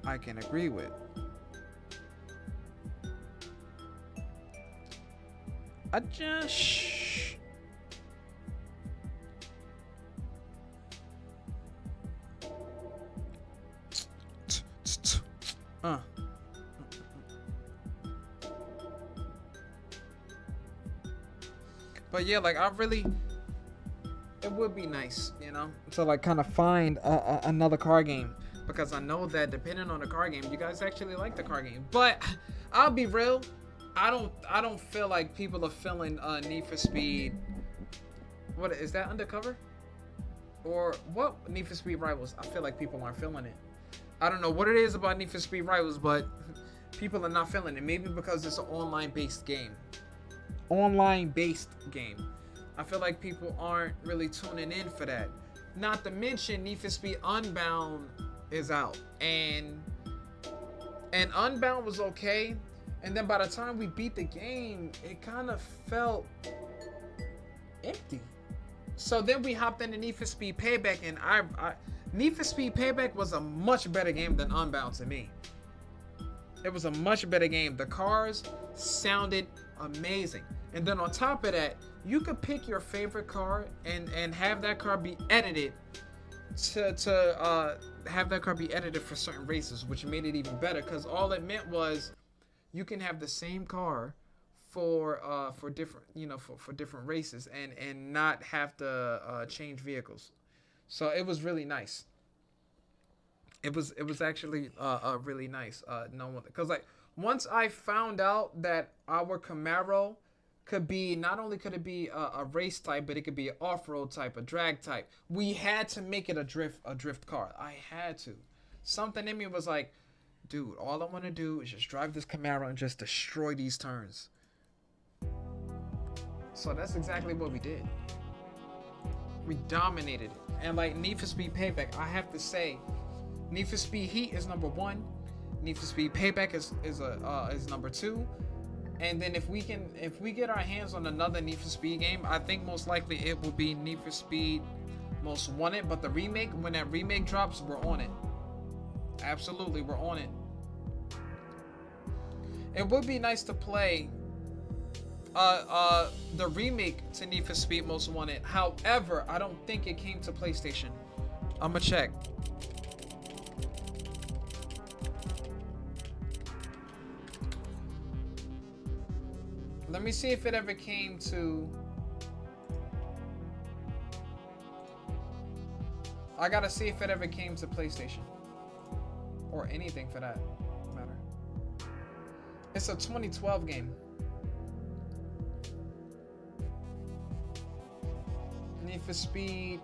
I can agree with. I just But yeah, like it would be nice, to like kind of find another car game, because I know that depending on the car game, you guys actually like the car game. But I'll be real, I don't feel like people are feeling Need for Speed. What is that, Undercover? Or what? Need for Speed Rivals. I feel like people aren't feeling it. I don't know what it is about Need for Speed Rivals, but people are not feeling it. Maybe because it's an online-based game. I feel like people aren't really tuning in for that. Not to mention Need for Speed Unbound is out, and Unbound was okay. And then by the time we beat the game, it kind of felt empty. So then we hopped into Need for Speed Payback, and Need for Speed Payback was a much better game than Unbound to me. It was a much better game. The cars sounded amazing. And then on top of that, you could pick your favorite car and have that car be edited to have that car be edited for certain races, which made it even better, because all it meant was you can have the same car for different, you know, for different races, and not have to change vehicles. So it was really nice. It was actually really nice. No one, because like once I found out that our Camaro could be, not only could it be a race type, but it could be an off-road type, a drag type. We had to make it a drift car. I had to. Something in me was like, dude, all I want to do is just drive this Camaro and just destroy these turns. So that's exactly what we did. We dominated it. And like Need for Speed Payback, I have to say, Need for Speed Heat is number 1. Need for Speed Payback is number 2. And then if we get our hands on another Need for Speed game, I think most likely it will be Need for Speed Most Wanted. But the remake, when that remake drops, we're on it. Absolutely, we're on it. It would be nice to play the remake to Need for Speed Most Wanted. However, I don't think it came to PlayStation. I'ma check. Let me see if it ever came to... I gotta see if it ever came to PlayStation. Or anything for that matter. It's a 2012 game. Need for Speed.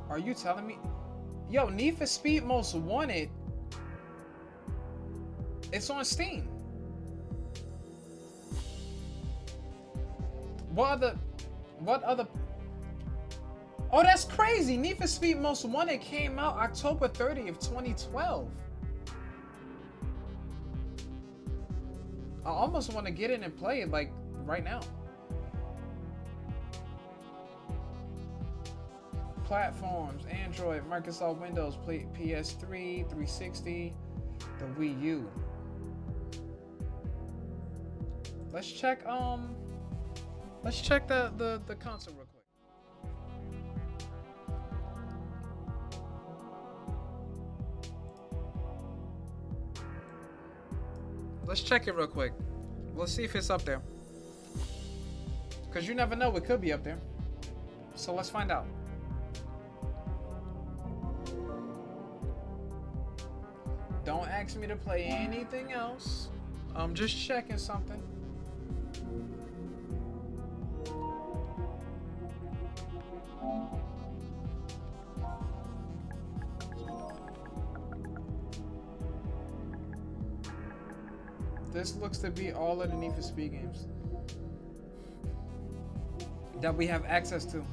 Are you telling me? Yo, Need for Speed Most Wanted. It's on Steam. What other? Oh, that's crazy. Need for Speed Most Wanted came out October 30th, 2012. I almost want to get in and play it like right now. Platforms: Android, Microsoft Windows, PS3, 360, the Wii U. Let's check the console real quick. Let's check it real quick. Let's see if it's up there. Cause you never know, it could be up there. So let's find out. Don't ask me to play anything else. I'm just checking something. This looks to be all of the Need for Speed games that we have access to.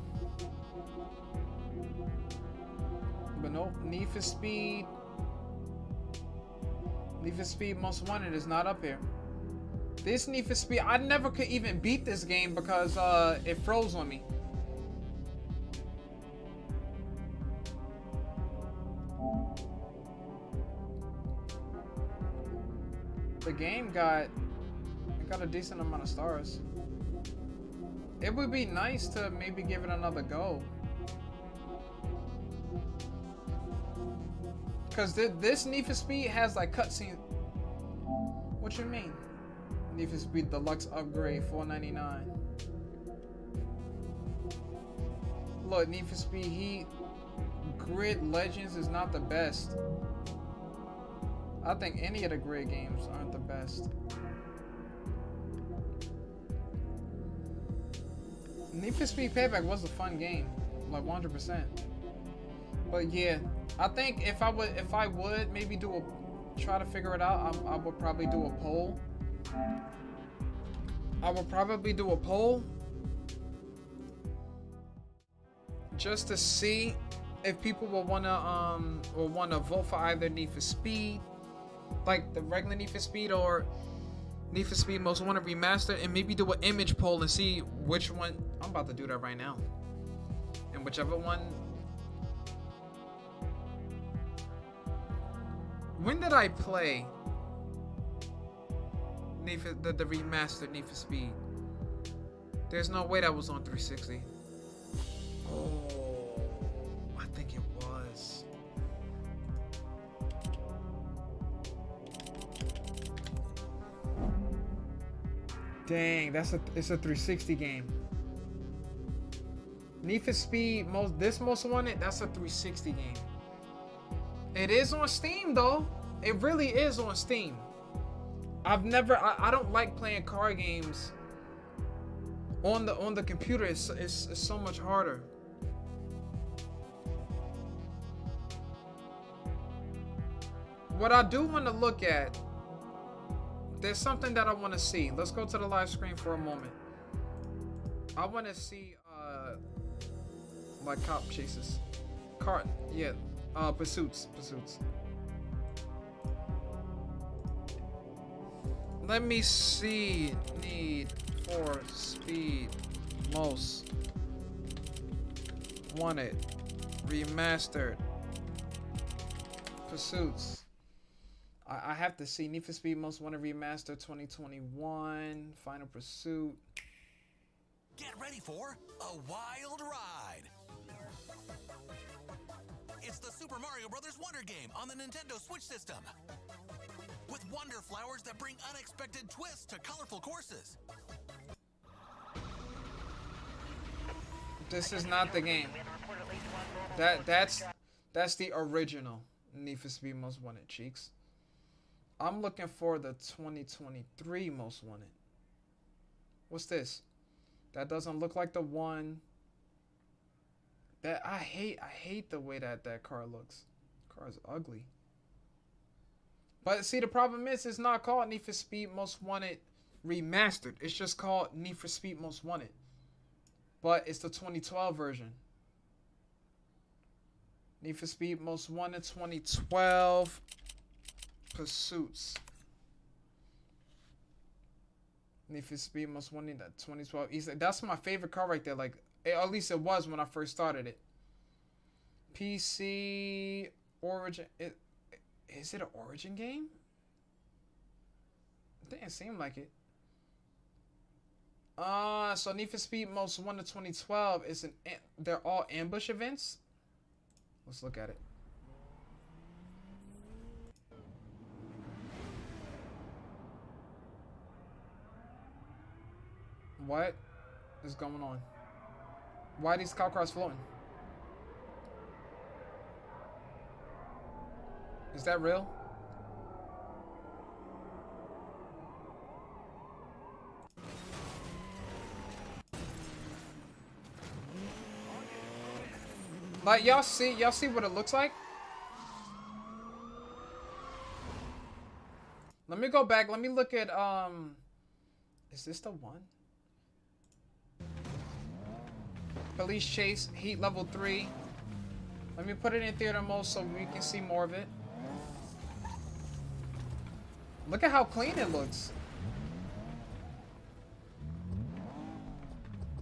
But nope, Need for Speed Most Wanted is not up here. This Need for Speed, I never could even beat this game because it froze on me. The game got a decent amount of stars. It would be nice to maybe give it another go. Cause this Need for Speed has like cutscenes. What you mean? Need for Speed Deluxe Upgrade, $4.99. Look, Need for Speed Heat Grid Legends is not the best. I think any of the Grid games aren't the best. Need for Speed Payback was a fun game, like 100%. But yeah, I think if I would maybe try to figure it out, I would probably do a poll. I would probably do a poll just to see if people will wanna vote for either Need for Speed, like the regular Need for Speed, or Need for Speed Most Wanted Remastered, and maybe do an image poll and see which one. I'm about to do that right now. And whichever one. When did I play the remastered Need for Speed? There's no way that was on 360. Oh, I think it was. Dang, it's a 360 game. Need for Speed Most Wanted, that's a 360 game. It is on Steam though. It really is on Steam. I don't like playing car games on the computer. It's so much harder. What I do want to look at, there's something that I want to see. Let's go to the live screen for a moment. I want to see like cop chases, pursuits. Let me see. Need for Speed Most Wanted Remastered Pursuits. I have to see Need for Speed Most Wanted Remastered 2021 Final Pursuit. Get ready for a wild ride. It's the Super Mario Bros. Wonder game on the Nintendo Switch system. With wonder flowers that bring unexpected twists to colorful courses. This is not the game. That's the original Need for Speed Most Wanted, cheeks. I'm looking for the 2023 Most Wanted. What's this? That doesn't look like the one. That I hate the way that car looks. The car is ugly. But see, the problem is it's not called Need for Speed Most Wanted Remastered. It's just called Need for Speed Most Wanted. But it's the 2012 version. Need for Speed Most Wanted 2012 Pursuits. Need for Speed Most Wanted 2012. That's my favorite car right there. Like, at least it was when I first started it. PC Origin. Is it an Origin game? It didn't seem like it. So Need for Speed Most Wanted 2012 is they're all ambush events. Let's look at it. What is going on? Why are these cop cars floating? Is that real? Like, y'all see what it looks like? Let me go back. Let me look at is this the one? Police Chase Heat Level 3. Let me put it in theater mode so we can see more of it. Look at how clean it looks.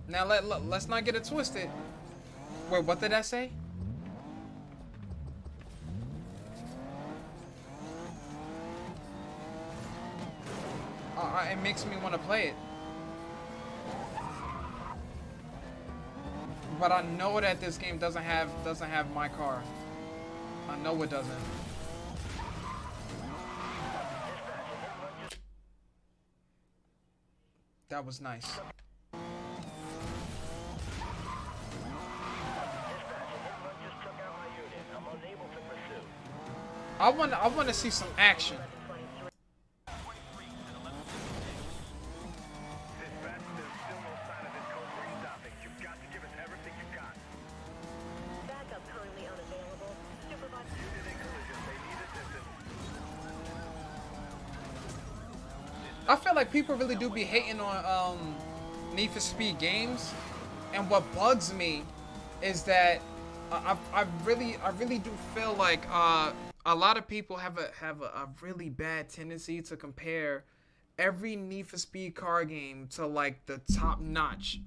Now let's not get it twisted. Wait, what did I say? It makes me want to play it. But I know that this game doesn't have my car. I know it doesn't. That was nice. I want to see some action. I feel like people really do be hating on Need for Speed games, and what bugs me is that I really do feel like a lot of people have a really bad tendency to compare every Need for Speed car game to like the top notch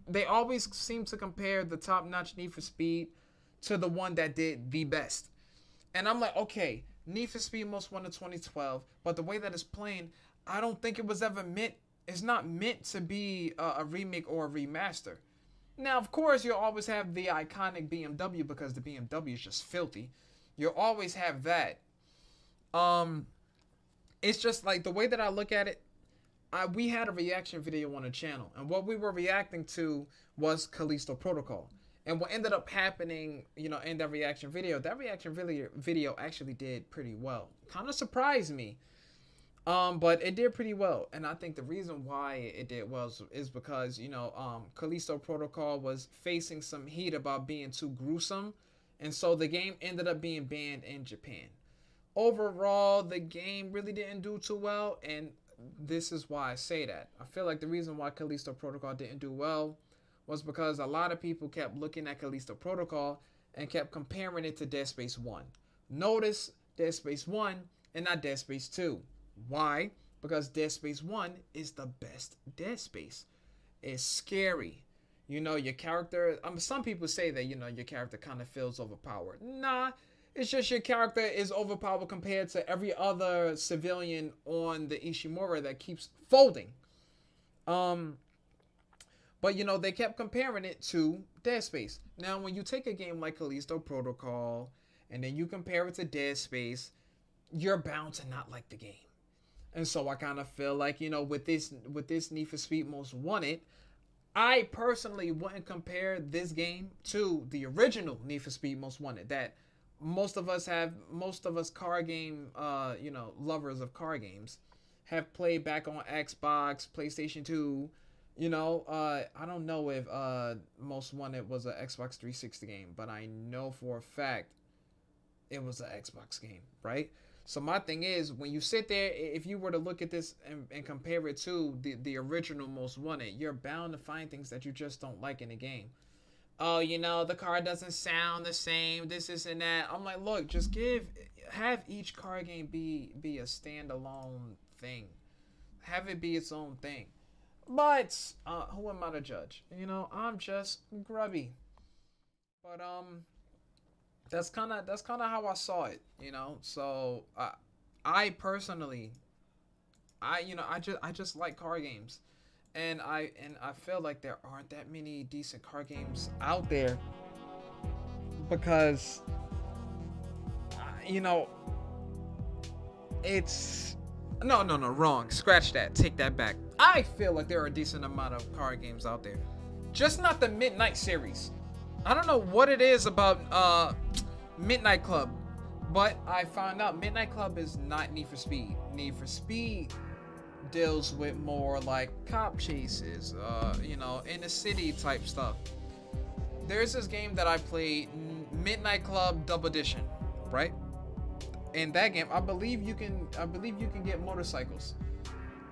they always seem to compare the top notch Need for Speed to the one that did the best. And I'm like, okay, Need for Speed Most Wanted 2012, but the way that it's playing, I don't think it was ever meant. It's not meant to be a remake or a remaster. Now, of course, you'll always have the iconic BMW because the BMW is just filthy. You'll always have that. It's just like the way that I look at it. we had a reaction video on the channel, and what we were reacting to was Callisto Protocol. And what ended up happening, you know, in that reaction video video actually did pretty well. Kind of surprised me. But it did pretty well. And I think the reason why it did well is because, you know, Callisto Protocol was facing some heat about being too gruesome. And so the game ended up being banned in Japan. Overall, the game really didn't do too well. And this is why I say that. I feel like the reason why Callisto Protocol didn't do well was because a lot of people kept looking at Callisto Protocol and kept comparing it to Dead Space 1. Notice Dead Space 1 and not Dead Space 2. Why? Because Dead Space 1 is the best Dead Space. It's scary. You know, your character, some people say that, you know, your character kind of feels overpowered. Nah, it's just your character is overpowered compared to every other civilian on the Ishimura that keeps folding. But, you know, they kept comparing it to Dead Space. Now, when you take a game like Callisto Protocol and then you compare it to Dead Space, you're bound to not like the game. And so I kind of feel like, you know, with this Need for Speed Most Wanted, I personally wouldn't compare this game to the original Need for Speed Most Wanted that most of us car game, you know, lovers of car games have played back on Xbox, PlayStation 2. You know, I don't know if Most Wanted was an Xbox 360 game, but I know for a fact it was an Xbox game, right? So my thing is, when you sit there, if you were to look at this and compare it to the original Most Wanted, you're bound to find things that you just don't like in the game. Oh, you know, the car doesn't sound the same, this and that. I'm like, look, just have each car game be a standalone thing. Have it be its own thing. But who am I to judge? You know, I'm just grubby. But that's kind of how I saw it, you know. So I personally, I just like car games, and I feel like there aren't that many decent car games out there because you know, it's no, wrong. Scratch that. Take that back. I feel like there are a decent amount of car games out there, just not the Midnight series. I don't know what it is about Midnight Club, but I found out Midnight Club is not Need for Speed. Need for Speed deals with more like cop chases, you know, in the city type stuff. There's this game that I played, Midnight Club Double Edition, right? In that game, I believe you can get motorcycles.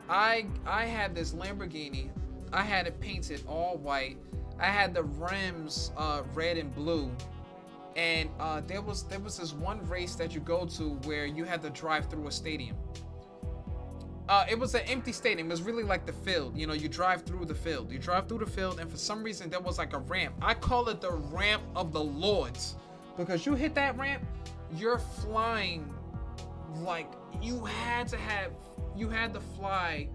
I had this Lamborghini. I had it painted all white. I had the rims red and blue. And there was this one race that you go to where you had to drive through a stadium. It was an empty stadium. It was really like the field. You know, you drive through the field. You drive through the field, and for some reason there was like a ramp. I call it the ramp of the Lords, because you hit that ramp, you're flying like you had to fly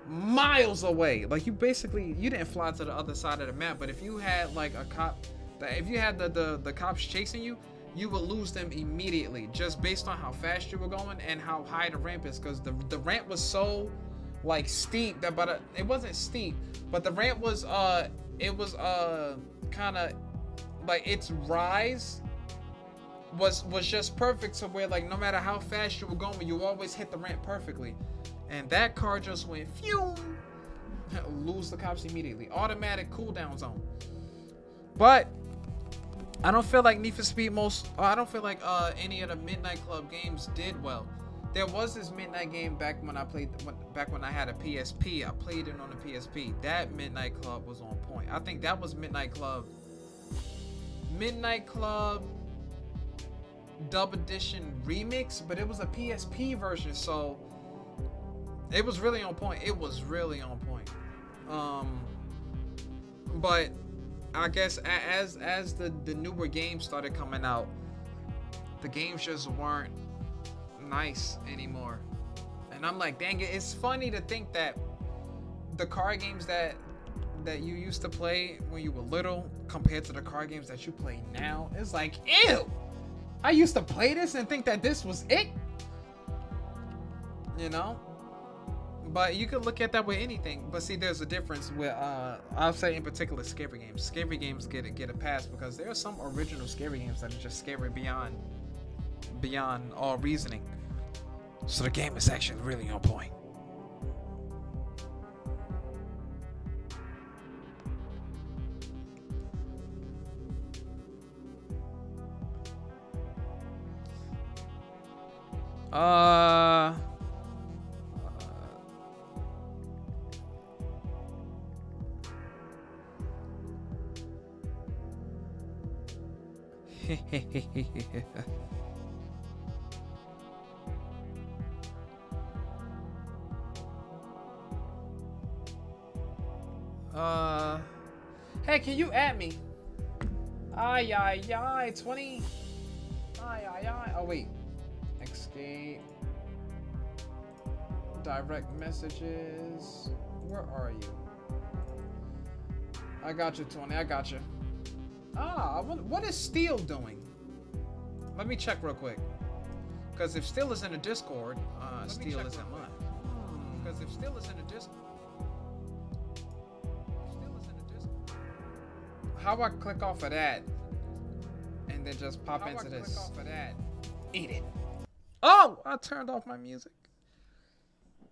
miles away. Like you didn't fly to the other side of the map, but if you had like a cop, if you had the cops chasing you, you would lose them immediately just based on how fast you were going and how high the ramp is, because the ramp was so like steep that, but it wasn't steep, but the ramp was kind of like its rise was just perfect to where like no matter how fast you were going, you always hit the ramp perfectly. And that car just went phew, lose the cops immediately. Automatic cooldown zone. But I don't feel like Need for Speed I don't feel like any of the Midnight Club games did well. There was this Midnight game back when I had a PSP. I played it on the PSP. That Midnight Club was on point. I think that was Midnight Club Dub Edition Remix, but it was a PSP version, so it was really on point. But I guess as the newer games started coming out, the games just weren't nice anymore. And I'm like, dang it, it's funny to think that the car games that you used to play when you were little compared to the car games that you play now, it's like, ew! I used to play this and think that this was it, you know? But you could look at that with anything. But see, there's a difference with I'll say in particular scary games. Scary games get a pass because there are some original scary games that are just scary beyond all reasoning. So the game is actually really on point. Hey, can you add me? Ay, 20. Ay. Oh, wait. Escape. Direct messages. Where are you? I got you, 20. I got you. What is Steel doing? Let me check real quick. Because if Steel is in a Discord, Steel isn't mine. Because if Steel is in a Discord. How about I click off of that and then just pop into this? Click off of that? Eat it. Oh, I turned off my music.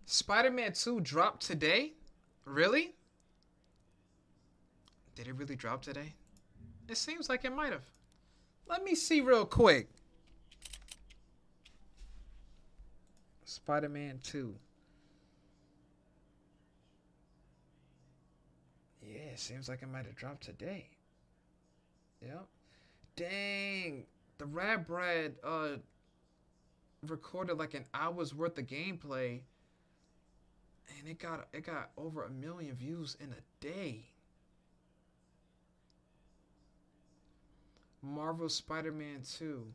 Spider-Man 2 dropped today? Really? Did it really drop today? It seems like it might have. Let me see real quick. Spider-Man 2. Yeah, it seems like it might have dropped today. Yep. Dang. The Rad Brad recorded like an hour's worth of gameplay. And it got over 1 million views in a day. Marvel Spider-Man 2.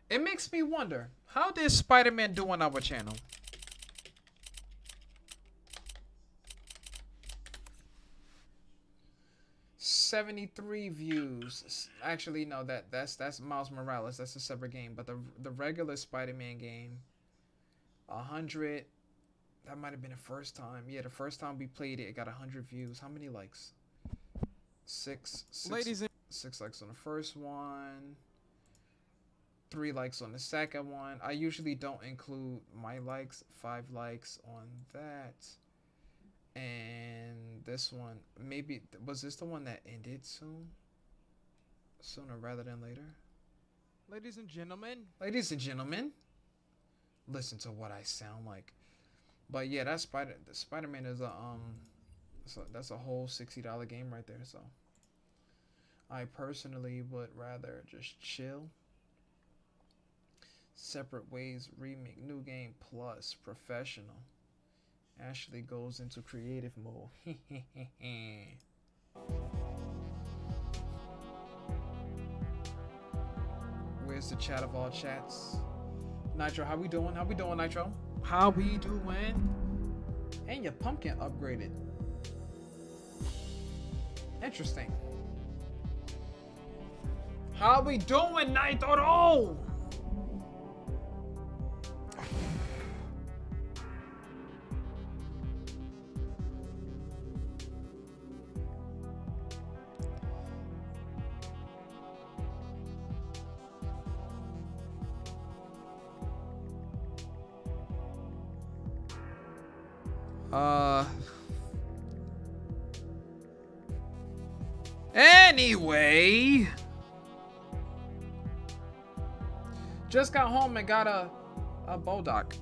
It makes me wonder, how did Spider-Man do on our channel? $73 views. Actually, no, that's Miles Morales. That's a separate game. But the regular Spider-Man game, 100. That might have been the first time. Yeah, the first time we played it, it got 100 views. How many likes? Six. Ladies and 6 likes on the first one. 3 likes on the second one. I usually don't include my likes. 5 likes on that. And this one, maybe, was this the one that ended soon? Sooner rather than later? Ladies and gentlemen, listen to what I sound like. But yeah, that Spider-Man is that's a whole $60 game right there. So I personally would rather just chill. Separate Ways remake, new game plus professional. Ashley goes into creative mode. Where's the chat of all chats? Nitro, how we doing? How we doing, Nitro? How we doing? And your pumpkin upgraded. Interesting. How we doing, Nitro? Anyway, just got home and got a Bulldog.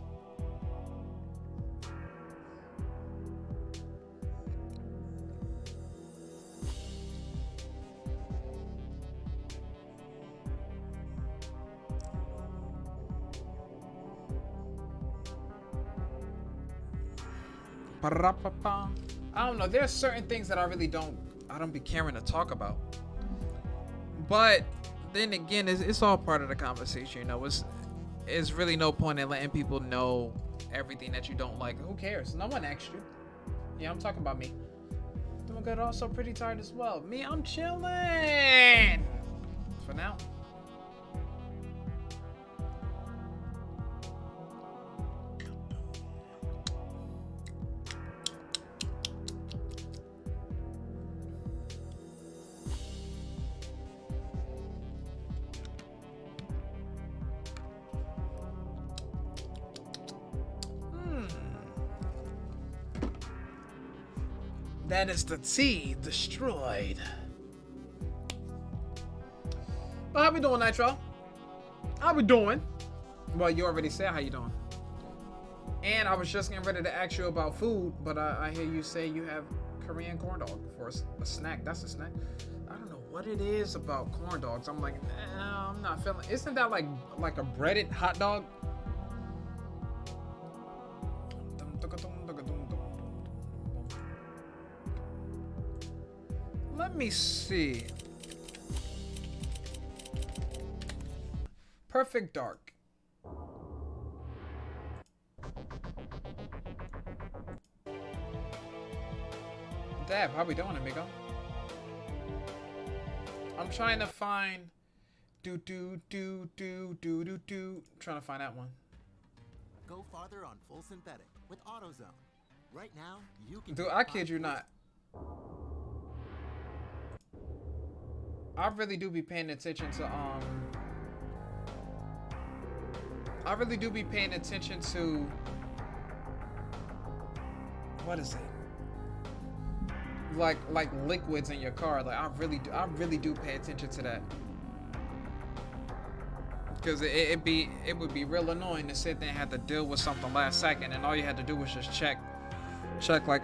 I don't know. There's certain things that I really don't be caring to talk about. But then again, it's all part of the conversation. You know, it's really no point in letting people know everything that you don't like. Who cares? No one asked you. Yeah, I'm talking about me. Doing good. Also pretty tired as well. Me, I'm chilling for now. That is the T destroyed. Well, how we doing, Nitro? How we doing? Well, you already said how you doing. And I was just getting ready to ask you about food, but I hear you say you have Korean corn dog for a snack. That's a snack. I don't know what it is about corn dogs. I'm like, I'm not feeling. Isn't that like a breaded hot dog? Let me see. Perfect Dark. Dab, how we doing, amigo? I'm trying to find trying to find that one. Go farther on full synthetic with AutoZone. Right now, you can. Dude, I kid you not. I really do be paying attention to what is it? Like liquids in your car. Like I really do pay attention to that. Because it would be real annoying to sit there and have to deal with something last second, and all you had to do was just check like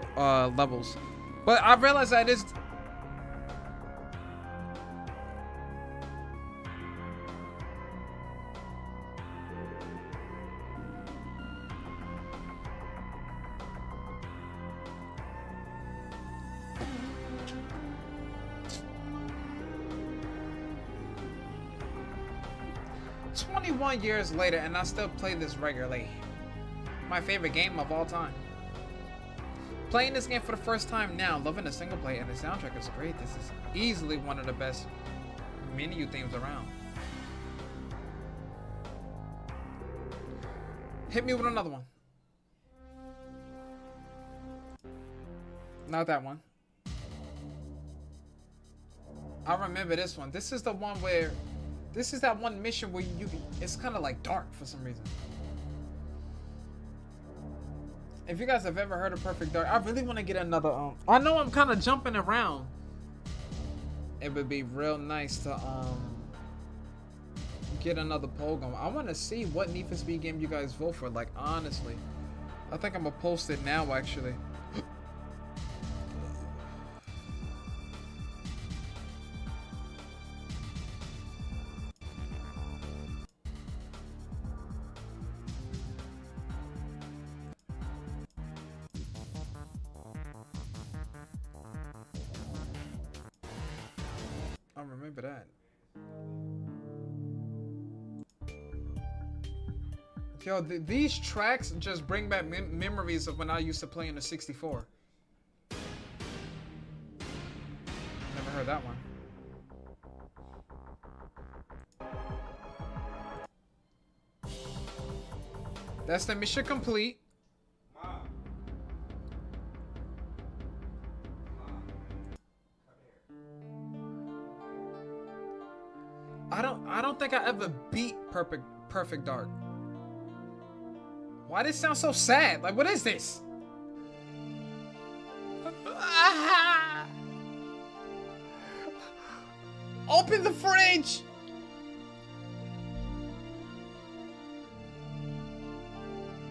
levels. But I realized that it's 21 years later, and I still play this regularly. My favorite game of all time. Playing this game for the first time now, loving the single player, and the soundtrack is great. This is easily one of the best menu themes around. Hit me with another one. Not that one. I remember this one. This is the one where, this is that one mission where it's kind of like dark for some reason. If you guys have ever heard of Perfect Dark, I really want to get another, I know I'm kind of jumping around. It would be real nice to, get another poll going. I want to see what Need for Speed game you guys vote for, like, honestly. I think I'm going to post it now, actually. I remember that. Yo, these tracks just bring back memories of when I used to play in the 64. Never heard that one. That's the mission complete. I don't think I ever beat Perfect Dark. Why does it sound so sad? Like, what is this? Open the fridge!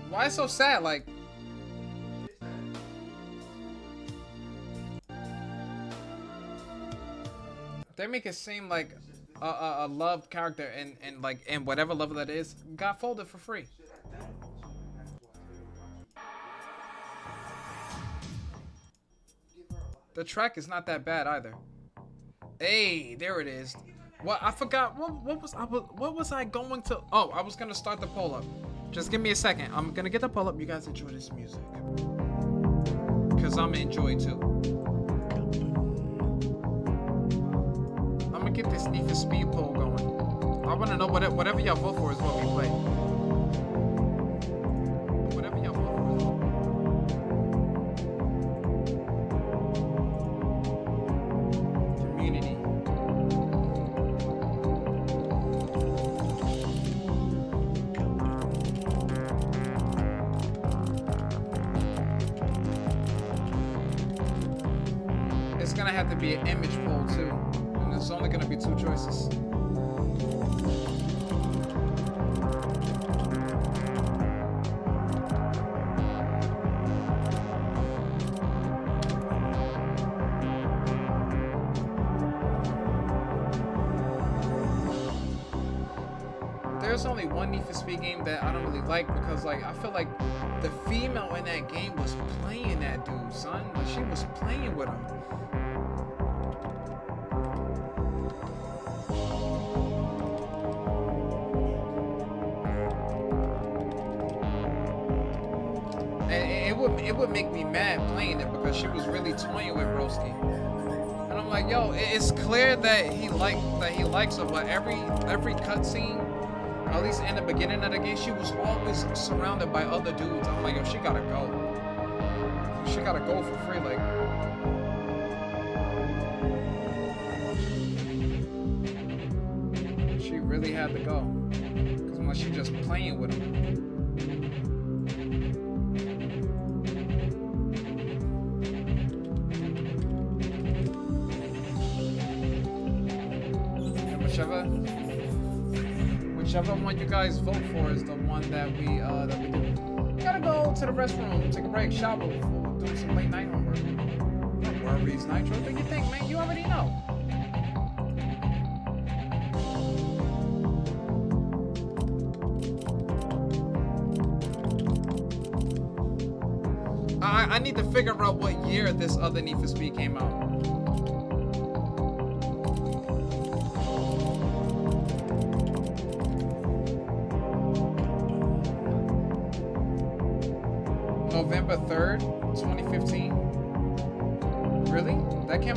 Why is it so sad? Like, they make it seem like a loved character and like, and whatever level that is got folded for free. The track is not that bad either. Hey, there it is. What, I forgot. What was I going to? Oh, I was gonna start the poll up. Just give me a second. I'm gonna get the poll up. You guys enjoy this music, cause I'm gonna enjoy it too. I'm gonna get this Need for Speed poll going. I wanna know whatever y'all vote for is what we play. Whatever y'all vote for is what gonna have to be an image poll too, and there's only gonna be 2 choices. There's only one Need for Speed game that I don't really like because like I feel like the female in that game was playing that dude, son. Like she was playing with him. And it would make me mad playing it because she was really toying with Broski. And I'm like, yo, it's clear that he likes her, but every cutscene, at least in the beginning of the game, she was always surrounded by other dudes. I'm like, yo, she gotta go. She gotta go for free, like. She really had to go. Cause like she just playing with him. And whichever one you guys vote for is the one that we do. We gotta go to the restroom, take a break, shower before doing some late night homework. No worries, Nitro. What do you think, man? You already know. I need to figure out what year this other Need for Speed came out. November 3rd, 2015. Really? That came.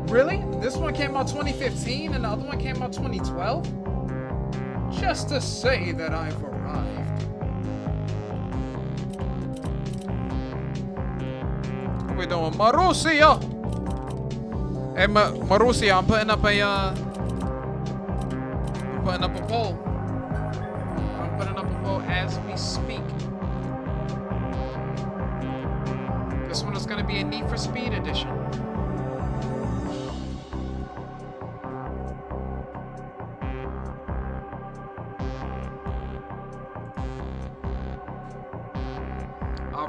Really? This one came out 2015 and the other one came out 2012? Just to say that I've arrived. What we doing? Marussia! Hey, Marussia, I'm putting up a poll. I'm putting up a poll as we speak. This one is going to be a Need for Speed edition.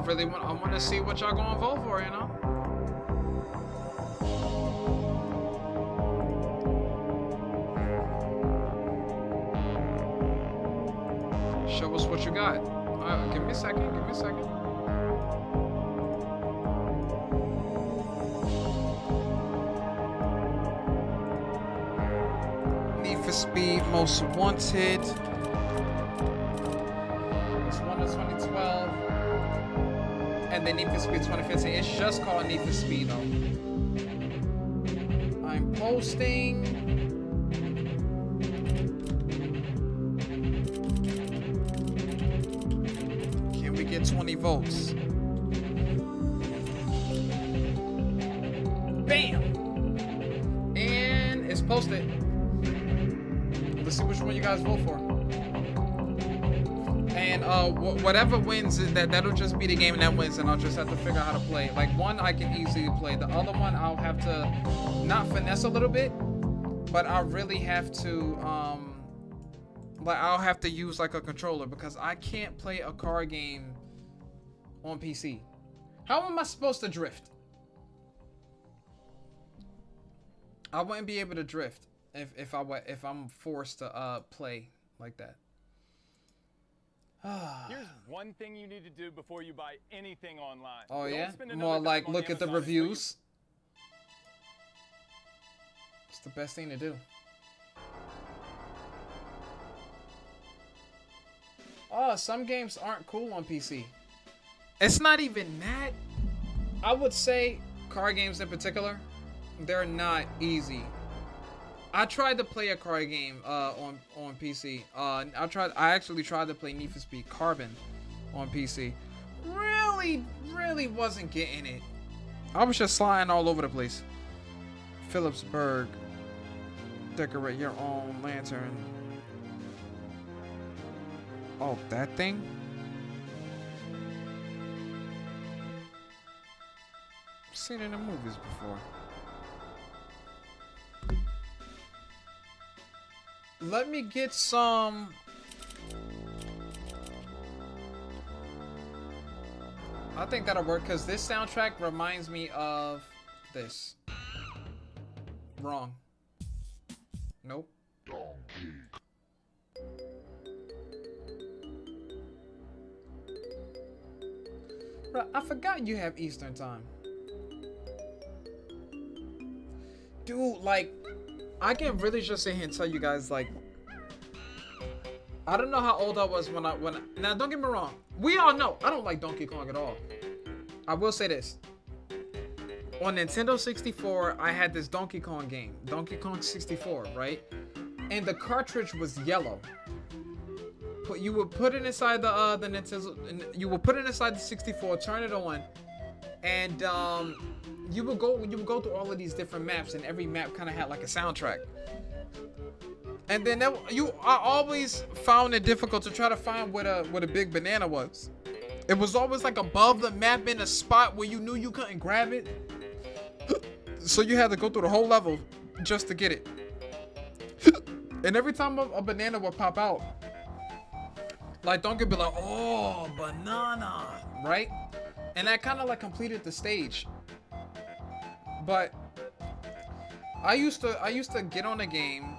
I want to see what y'all going to vote for, you know? Show us what you got. Give me a second. Need for Speed Most Wanted. This one is 2012. And then Need for Speed 2015. It's just called Need for Speed though. I'm posting. Can we get 20 votes? Bam! And it's posted. Let's see which one you guys vote for. And whatever wins, that'll just be the game that wins, and I'll just have to figure out how to play. Like one, I can easily play. The other one, I'll have to not finesse a little bit, but I really have to I'll have to use like a controller because I can't play a car game on PC. How am I supposed to drift? I wouldn't be able to drift if I'm forced to play like that. Here's one thing you need to do before you buy anything online. Oh, Don't yeah? spend More another like dime on look at the Amazon until you- reviews. It's the best thing to do. Oh, some games aren't cool on PC. It's not even that. I would say car games in particular, they're not easy. I tried to play a car game on PC. I actually tried to play Need for Speed Carbon on PC. Really wasn't getting it. I was just sliding all over the place. Phillipsburg. Decorate your own lantern. Oh, that thing? I've seen it in the movies before. Let me get some. I think that'll work because this soundtrack reminds me of this. Wrong. Nope. Bro, I forgot you have Eastern time. Dude, like, I can really just sit here and tell you guys, like, I don't know how old I was when now don't get me wrong. We all know I don't like Donkey Kong at all. I will say this. On Nintendo 64, I had this Donkey Kong game, Donkey Kong 64, right? And the cartridge was yellow. You would put it inside the Nintendo, you would put it inside the 64, turn it on, and you would go through all of these different maps, and every map kind of had like a soundtrack. And then I always found it difficult to try to find what a big banana was. It was always like above the map in a spot where you knew you couldn't grab it. So you had to go through the whole level just to get it. And every time a banana would pop out, like Donkey would be like, oh, banana, right? And that kind of like completed the stage. But I used to get on the game,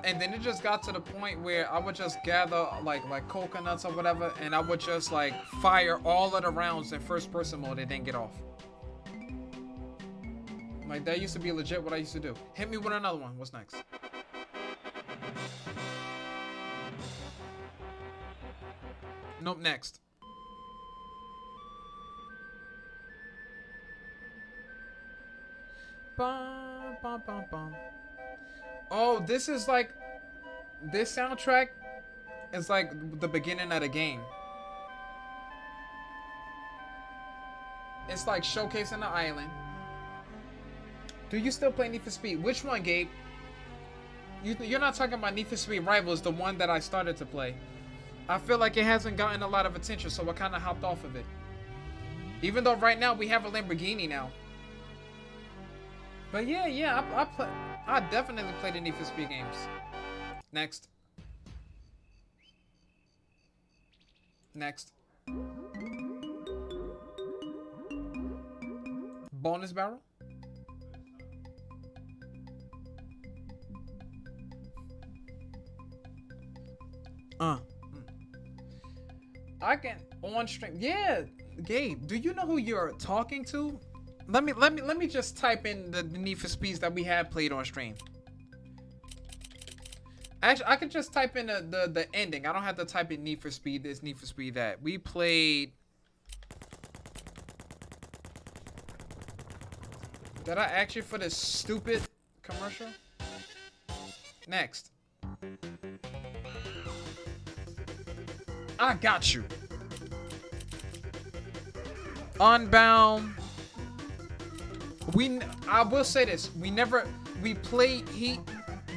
and then it just got to the point where I would just gather like coconuts or whatever, and I would just like fire all of the rounds in first person mode and then get off. Like that used to be legit what I used to do. Hit me with another one. What's next? Nope, next. Bum, bum, bum, bum. Oh, this is like, this soundtrack is like the beginning of the game. It's like showcasing the island. Do you still play Need for Speed? Which one, Gabe? You're not talking about Need for Speed Rivals, the one that I started to play. I feel like it hasn't gotten a lot of attention, so I kind of hopped off of it. Even though right now we have a Lamborghini now. But yeah, I definitely play the Need for Speed games. Next. Next. Bonus barrel? I can on stream. Yeah, Gabe, do you know who you're talking to? Let me just type in the Need for Speeds that we have played on stream. Actually, I could just type in the ending. I don't have to type in Need for Speed this, Need for Speed that. We played. Did I ask you for this stupid commercial? Next. I got you. Unbound. I will say this. We played Heat,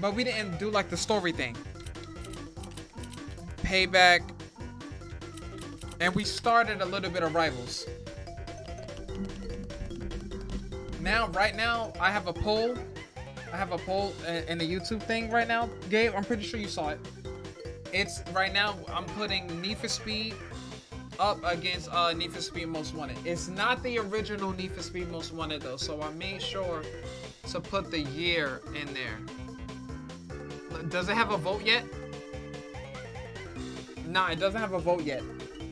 but we didn't do like the story thing. Payback. And we started a little bit of Rivals. Right now, I have a poll. I have a poll in the YouTube thing right now. Gabe, I'm pretty sure you saw it. It's right now, I'm putting Need for Speed up against Need for Speed Most Wanted. It's not the original Need for Speed Most Wanted though, so I made sure to put the year in there. Does it have a vote yet? Nah, it doesn't have a vote yet.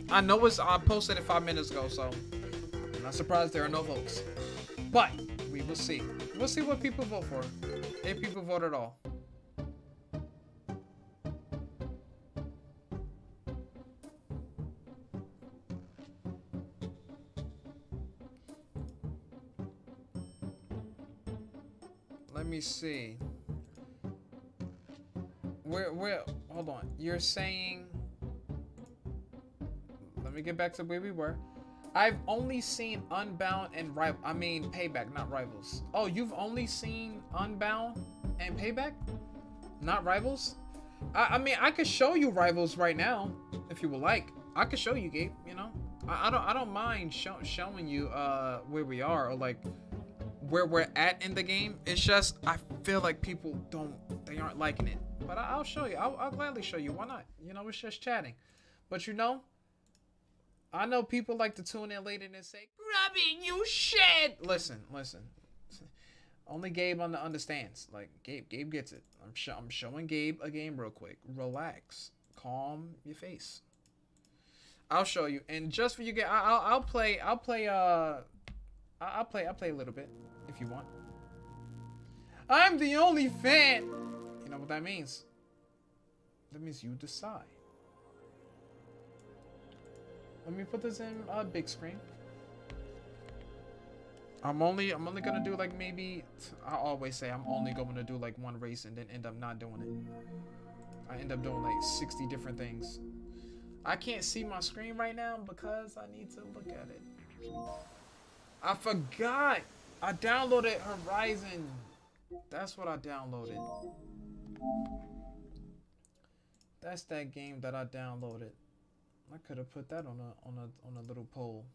I know I posted it 5 minutes ago, so I'm not surprised there are no votes. But we will see. We'll see what people vote for. If people vote at all. Let me see. Where, hold on. You're saying, let me get back to where we were. I've only seen Unbound and Payback, not Rivals. Oh, you've only seen Unbound and Payback? Not Rivals? I mean, I could show you Rivals right now, if you would like. I could show you, Gabe, you know? I don't mind showing you where we are, or like where we're at in the game. It's just I feel like people they aren't liking it. But I'll show you. I'll gladly show you. Why not? You know, it's just chatting. But you know, I know people like to tune in later and say, Grubby, you shit. Listen. Only Gabe understands. Like, Gabe gets it. I'm showing Gabe a game real quick. Relax. Calm your face. I'll show you. And just for you, I'll play a little bit if you want. I'm the only fan. You know what that means? That means you decide. Let me put this in a big screen. I'm only gonna do like maybe, I always say I'm only going to do like one race and then end up not doing it. I end up doing like 60 different things. I can't see my screen right now because I need to look at it. I forgot. I downloaded Horizon. That's what I downloaded. That's that game that I downloaded. I could have put that on a little poll.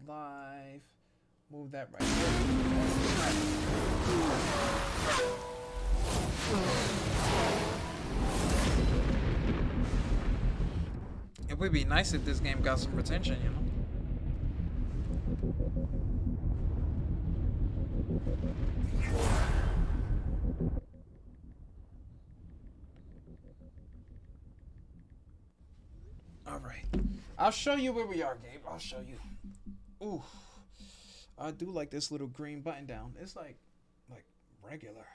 Live. Move that right there. It would be nice if this game got some retention, you know. All right. I'll show you where we are, Gabe. I'll show you. Ooh. I do like this little green button down. It's like regular.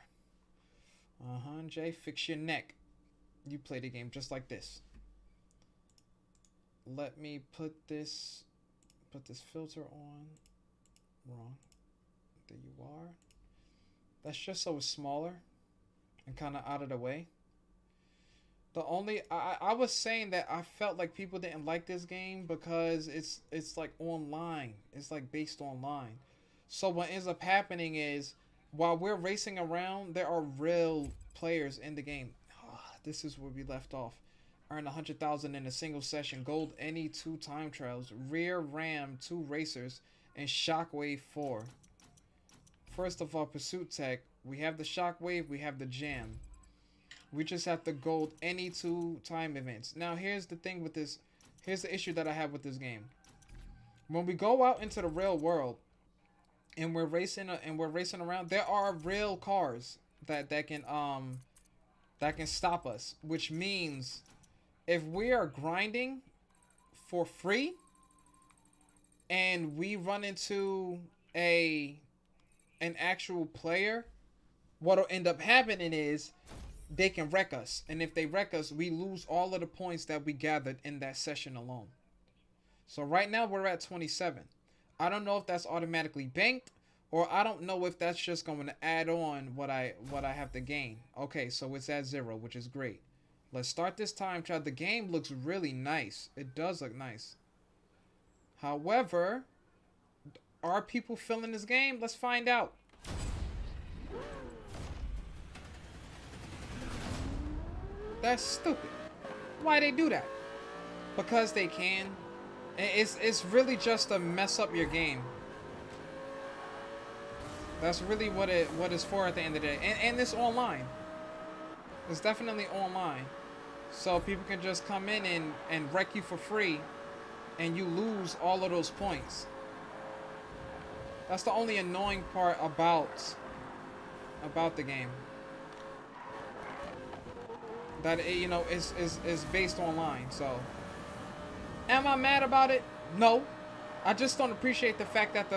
Jay, fix your neck. You play the game just like this. Let me put this filter on. Wrong. There you are. That's just so it's smaller and kind of out of the way. The only I was saying that I felt like people didn't like this game because it's like online. It's like based online. So what ends up happening is while we're racing around, there are real players in the game. This is where we left off. Earn 100,000 in a single session. Gold any 2 time trials. Rear Ram 2 racers and Shockwave 4. First of all, Pursuit Tech. We have the Shockwave. We have the Jam. We just have to gold any 2 time events. Now here's the thing with this. Here's the issue that I have with this game. When we go out into the real world and we're racing around, there are real cars that can stop us, which means if we are grinding for free and we run into an actual player, what'll end up happening is they can wreck us. And if they wreck us, we lose all of the points that we gathered in that session alone. So right now we're at 27. I don't know if that's automatically banked, or I don't know if that's just going to add on what I have to gain. Okay, so it's at 0, which is great. Let's start this time trial. The game looks really nice. It does look nice. However, are people feeling this game? Let's find out. That's stupid. Why they do that? Because they can. It's really just to mess up your game. That's really what it's for at the end of the day. And it's online. It's definitely online. So people can just come in and wreck you for free and you lose all of those points. That's the only annoying part about the game. That it, you know, is based online. So am I mad about it? No. I just don't appreciate the fact that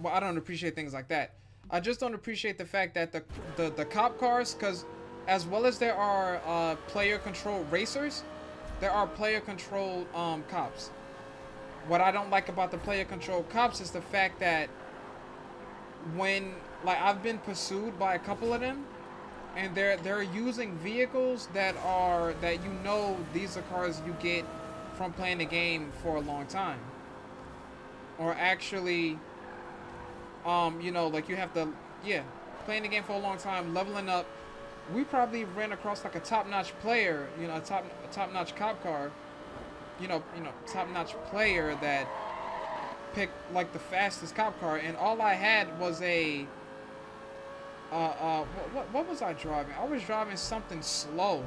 I don't appreciate things like that. I just don't appreciate the fact that the cop cars, because as well as there are player controlled racers, there are player controlled cops. What I don't like about the player controlled cops is the fact that when, like, I've been pursued by a couple of them, and they're using vehicles that you know these are cars you get from playing the game for a long time, or actually you know, like you have to, playing the game for a long time, leveling up. We probably ran across like a top-notch player, you know, a top-notch cop car, you know, top-notch player that picked like the fastest cop car, and all I had was What was I driving? I was driving something slow.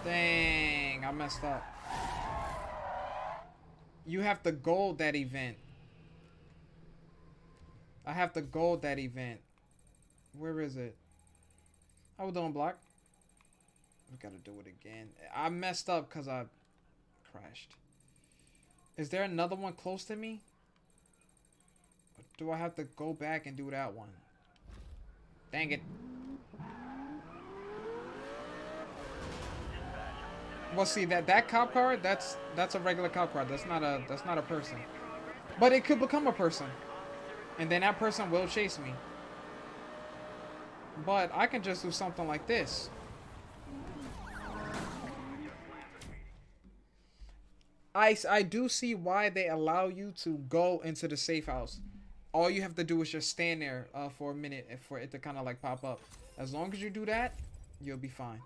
Dang, I messed up. You have to gold that event. I have to gold that event. Where is it? How we doing, Block? We gotta do it again. I messed up because I crashed. Is there another one close to me? Or do I have to go back and do that one? Dang it. Well, see that cop car, that's a regular cop car. That's not a person. But it could become a person. And then that person will chase me. But I can just do something like this. I do see why they allow you to go into the safe house. All you have to do is just stand there for a minute for it to kind of like pop up. As long as you do that, you'll be fine.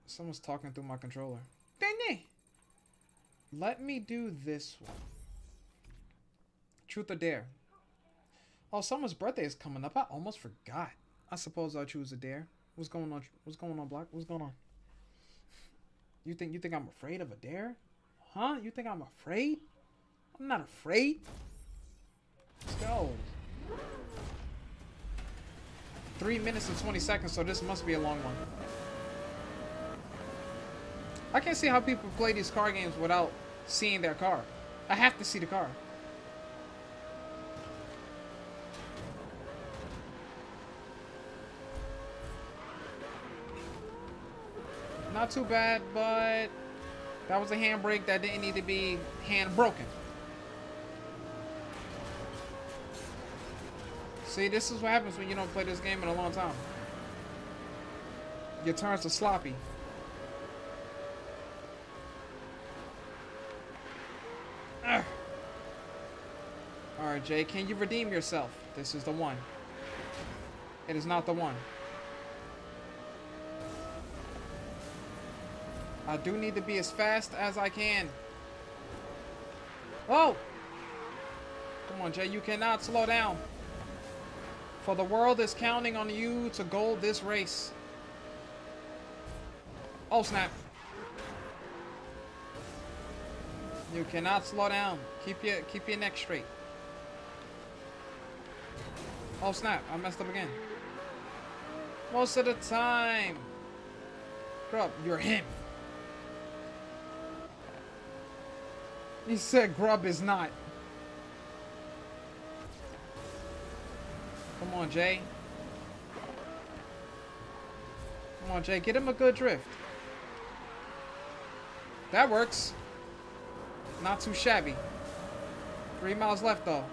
Someone's talking through my controller. Dang. Let me do this one. Truth or dare? Oh, someone's birthday is coming up. I almost forgot. I suppose I'll choose a dare. What's going on? What's going on, Block? What's going on? You think I'm afraid of a dare? Huh? You think I'm afraid? I'm not afraid. Let's go. 3 minutes and 20 seconds, so this must be a long one. I can't see how people play these car games without seeing their car. I have to see the car. Not too bad, but that was a handbrake that didn't need to be hand broken. See, this is what happens when you don't play this game in a long time. Your turns are sloppy. Alright, Jay, can you redeem yourself? This is the one. It is not the one. I do need to be as fast as I can. Oh! Come on, Jay, you cannot slow down. For the world is counting on you to gold this race. Oh, snap. You cannot slow down. Keep your neck straight. Oh, snap. I messed up again. Most of the time. Grub, you're him. He said Grub is not. Come on, Jay. Come on, Jay. Get him a good drift. That works. Not too shabby. 3 miles left, though.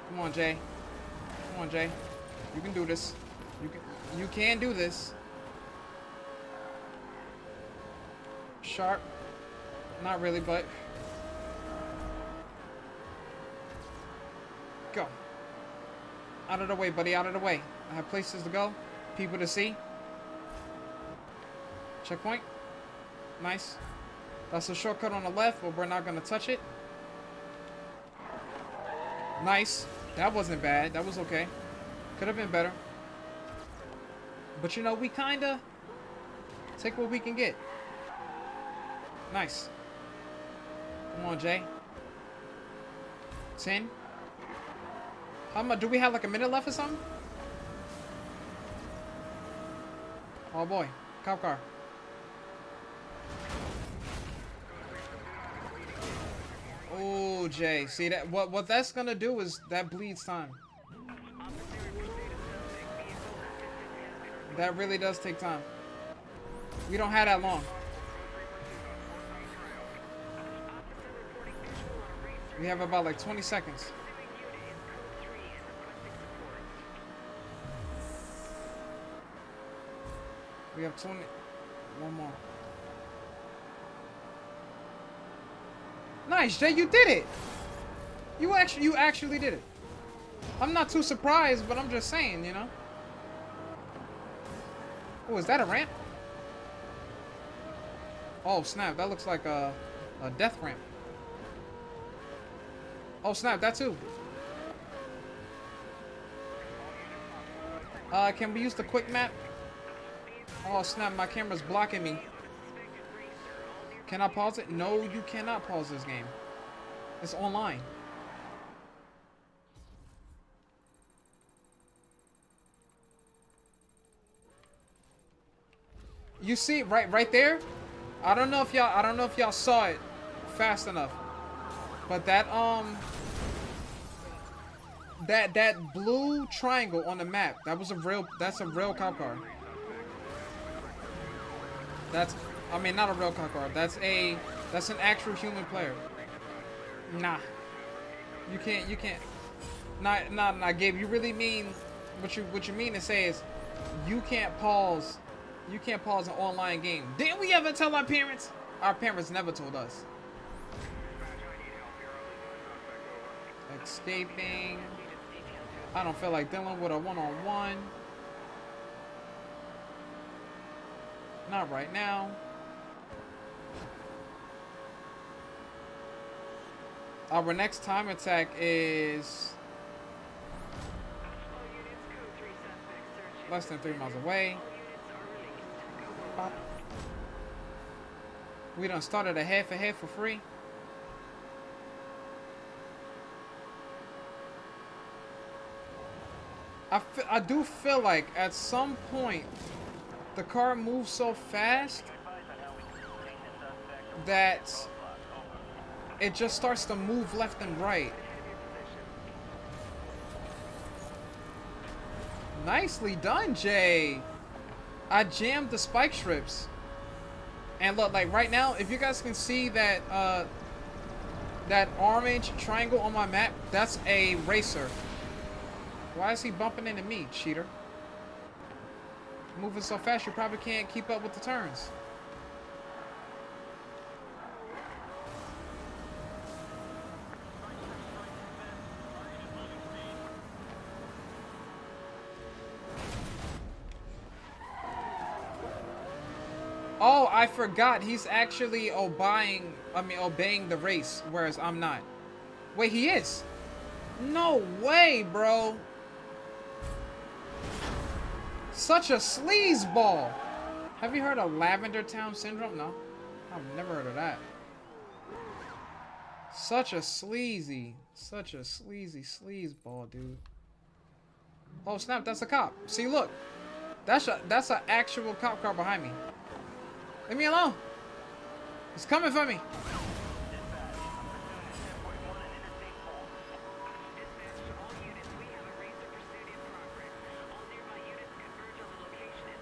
Come on, Jay. Come on, Jay. You can do this. You can do this. Sharp. Not really, but... Go. Out of the way, buddy. Out of the way. I have places to go. People to see. Checkpoint. Nice. That's a shortcut on the left, but we're not going to touch it. Nice. That wasn't bad. That was okay. Could have been better. But, you know, we kind of take what we can get. Nice. Come on, Jay. 10. How much? Do we have like a minute left or something? Oh, boy. Cop car. Oh, Jay. See that? What that's gonna do is that bleeds time. That really does take time. We don't have that long. We have about like 20 seconds. We have 20. One more. Nice, Jay, you did it. You actually did it. I'm not too surprised, but I'm just saying, you know. Oh, is that a ramp? Oh snap, that looks like a death ramp. Oh snap, that too. Can we use the quick map? Oh snap, my camera's blocking me. Can I pause it? No, you cannot pause this game. It's online. You see right there? I don't know if y'all saw it fast enough. But that that blue triangle on the map, that's a real cop car. I mean not a real cop car. That's an actual human player. Nah. You can't nah, Gabe, you really mean what you mean to say is you can't pause an online game. Didn't we ever tell our parents? Our parents never told us. Escaping. I don't feel like dealing with a one-on-one. Not right now. Our next time attack is less than 3 miles away. We done started a head for free. I do feel like at some point the car moves so fast that it just starts to move left and right. Nicely done, Jay. I jammed the spike strips. And look, like right now, if you guys can see that that orange triangle on my map, that's a racer. Why is he bumping into me, cheater? Moving so fast, you probably can't keep up with the turns. Oh, I forgot. He's actually obeying the race, whereas I'm not. Wait, he is? No way, bro. Such a sleazeball. Have you heard of Lavender Town Syndrome? No. I've never heard of that. Such a sleazy sleazeball, dude. Oh snap, that's a cop. See, look. That's an actual cop car behind me. Leave me alone. He's coming for me.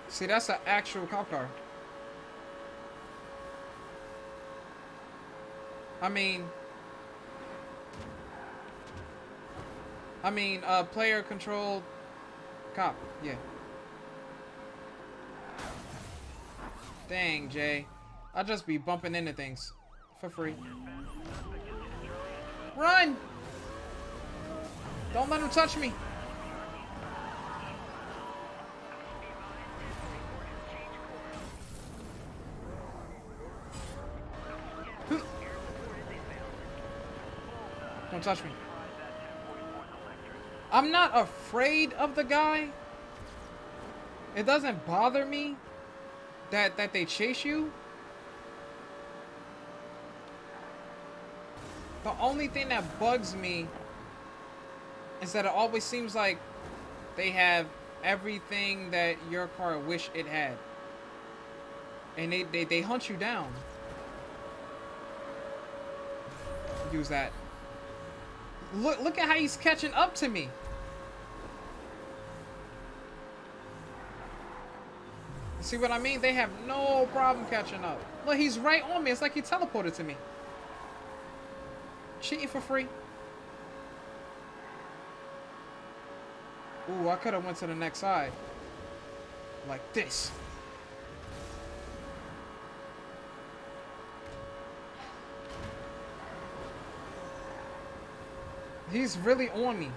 See, that's an actual cop car. I mean, player controlled cop. Yeah. Dang, Jay. I'll just be bumping into things for free. Run! Don't let him touch me. Don't touch me. I'm not afraid of the guy. It doesn't bother me that they chase you. The only thing that bugs me is that it always seems like they have everything that your car wish it had. And they hunt you down. Use that. Look at how he's catching up to me. See what I mean? They have no problem catching up. Look, he's right on me. It's like he teleported to me. Cheating for free. Ooh, I could have went to the next side. Like this. He's really on me.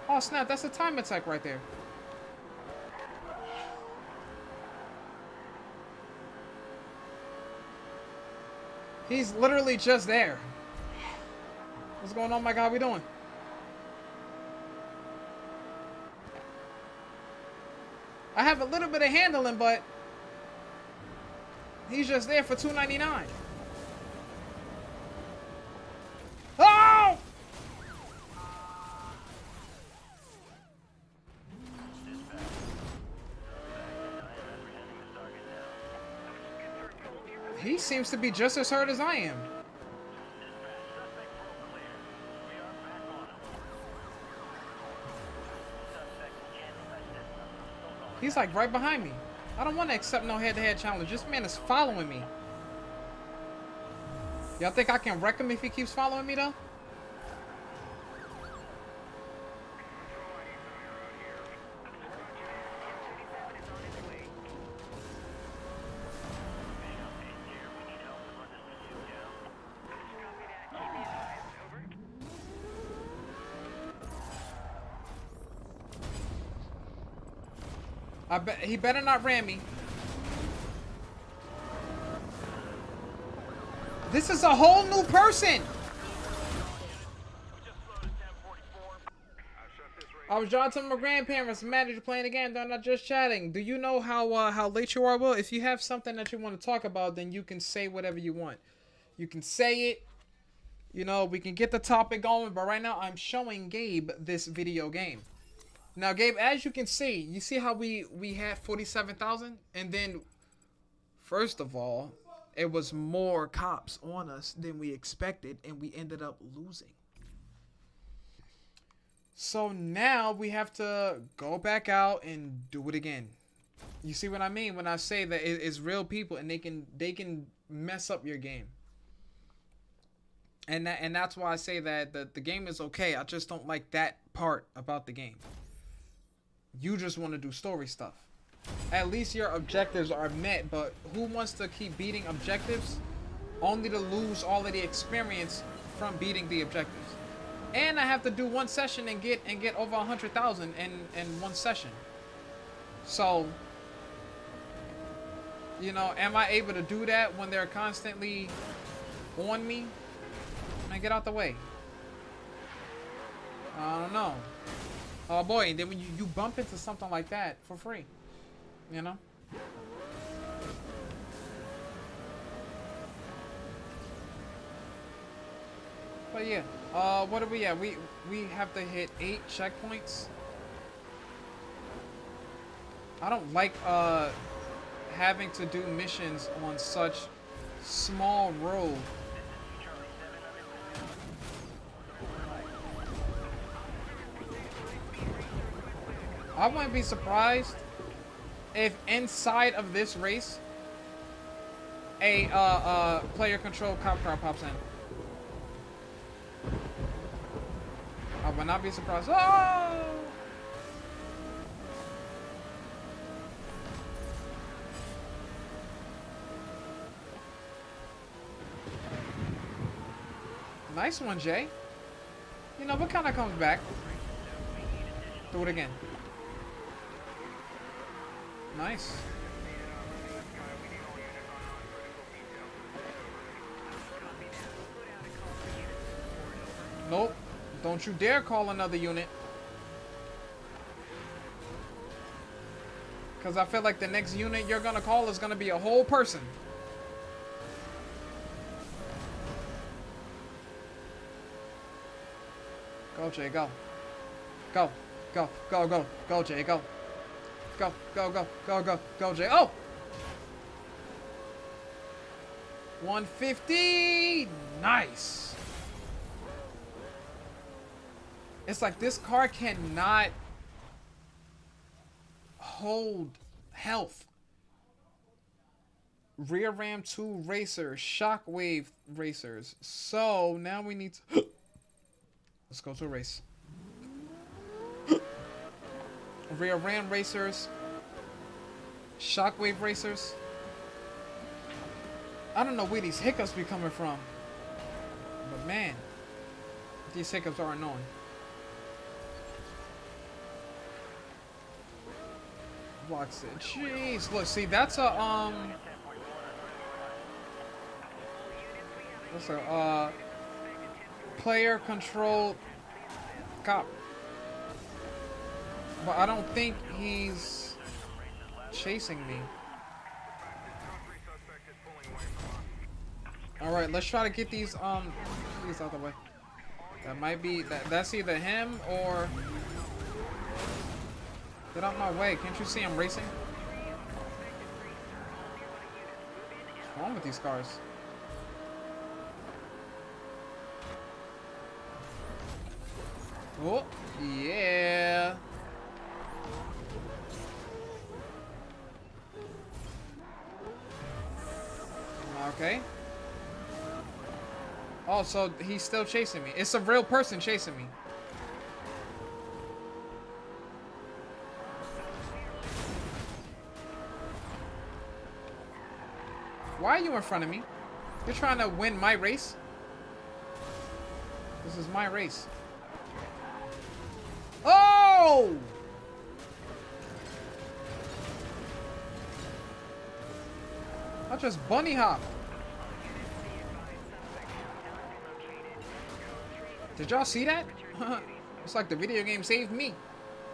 Oh snap, that's a time attack right there. He's literally just there. What's going on, my guy? How we doing? I have a little bit of handling, but he's just there for $2.99. Oh! He seems to be just as hurt as I am. He's like right behind me. I don't want to accept no head-to-head challenge. This man is following me. Y'all think I can wreck him if he keeps following me though? I bet he better not ram me. This is a whole new person. I was driving to my grandparents. Mad at you playing the game. They're not just chatting. Do you know how late you are? Well, if you have something that you want to talk about, then you can say whatever you want. You can say it. You know, we can get the topic going. But right now, I'm showing Gabe this video game. Now, Gabe, as you can see, you see how we had 47,000? And then, first of all, it was more cops on us than we expected, and we ended up losing. So now we have to go back out and do it again. You see what I mean when I say that it's real people and they can mess up your game. And that's why I say that the game is okay. I just don't like that part about the game. You just want to do story stuff. At least your objectives are met, but who wants to keep beating objectives only to lose all of the experience from beating the objectives? And I have to do one session and get over 100,000 in one session. So, you know, am I able to do that when they're constantly on me? Man, get out the way. I don't know. Oh boy, and then when you bump into something like that for free, you know? But yeah, what are we at? We have to hit 8 checkpoints. I don't like having to do missions on such small road. I wouldn't be surprised if inside of this race a player control cop car pops in. I would not be surprised. Oh! Nice one, Jay. You know, what kind of comes back? Do it again. Nice. Nope. Don't you dare call another unit. Because I feel like the next unit you're going to call is going to be a whole person. Go, Jay, go. Go, go, go, go. Go, Jay, go. Go, go, go, go, go, go, Jay. Oh! 150! Nice! It's like this car cannot hold health. Rear ram 2 racers, shockwave racers. So now we need to let's go to a race. Rear ram racers, shockwave racers. I don't know where these hiccups be coming from, but man, these hiccups are annoying. Blocks it. Jeez, look, see, that's a What's a player controlled cop? But I don't think he's chasing me. All right, let's try to get these out the way. That might be that's either him or get out my way. Can't you see I'm racing? What's wrong with these cars? Oh, yeah. Okay. Oh, so he's still chasing me. It's a real person chasing me. Why are you in front of me? You're trying to win my race? This is my race. Oh! I just bunny hop. Did y'all see that? It's like the video game saved me.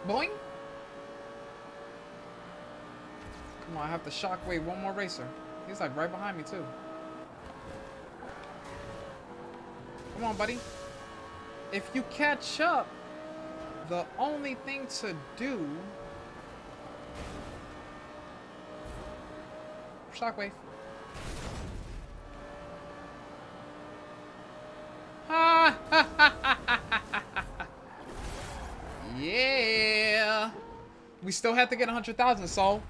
Boing. Come on, I have to shockwave one more racer. He's like right behind me too. Come on, buddy. If you catch up, the only thing to do... Shockwave. Yeah. We still have to get 100,000, so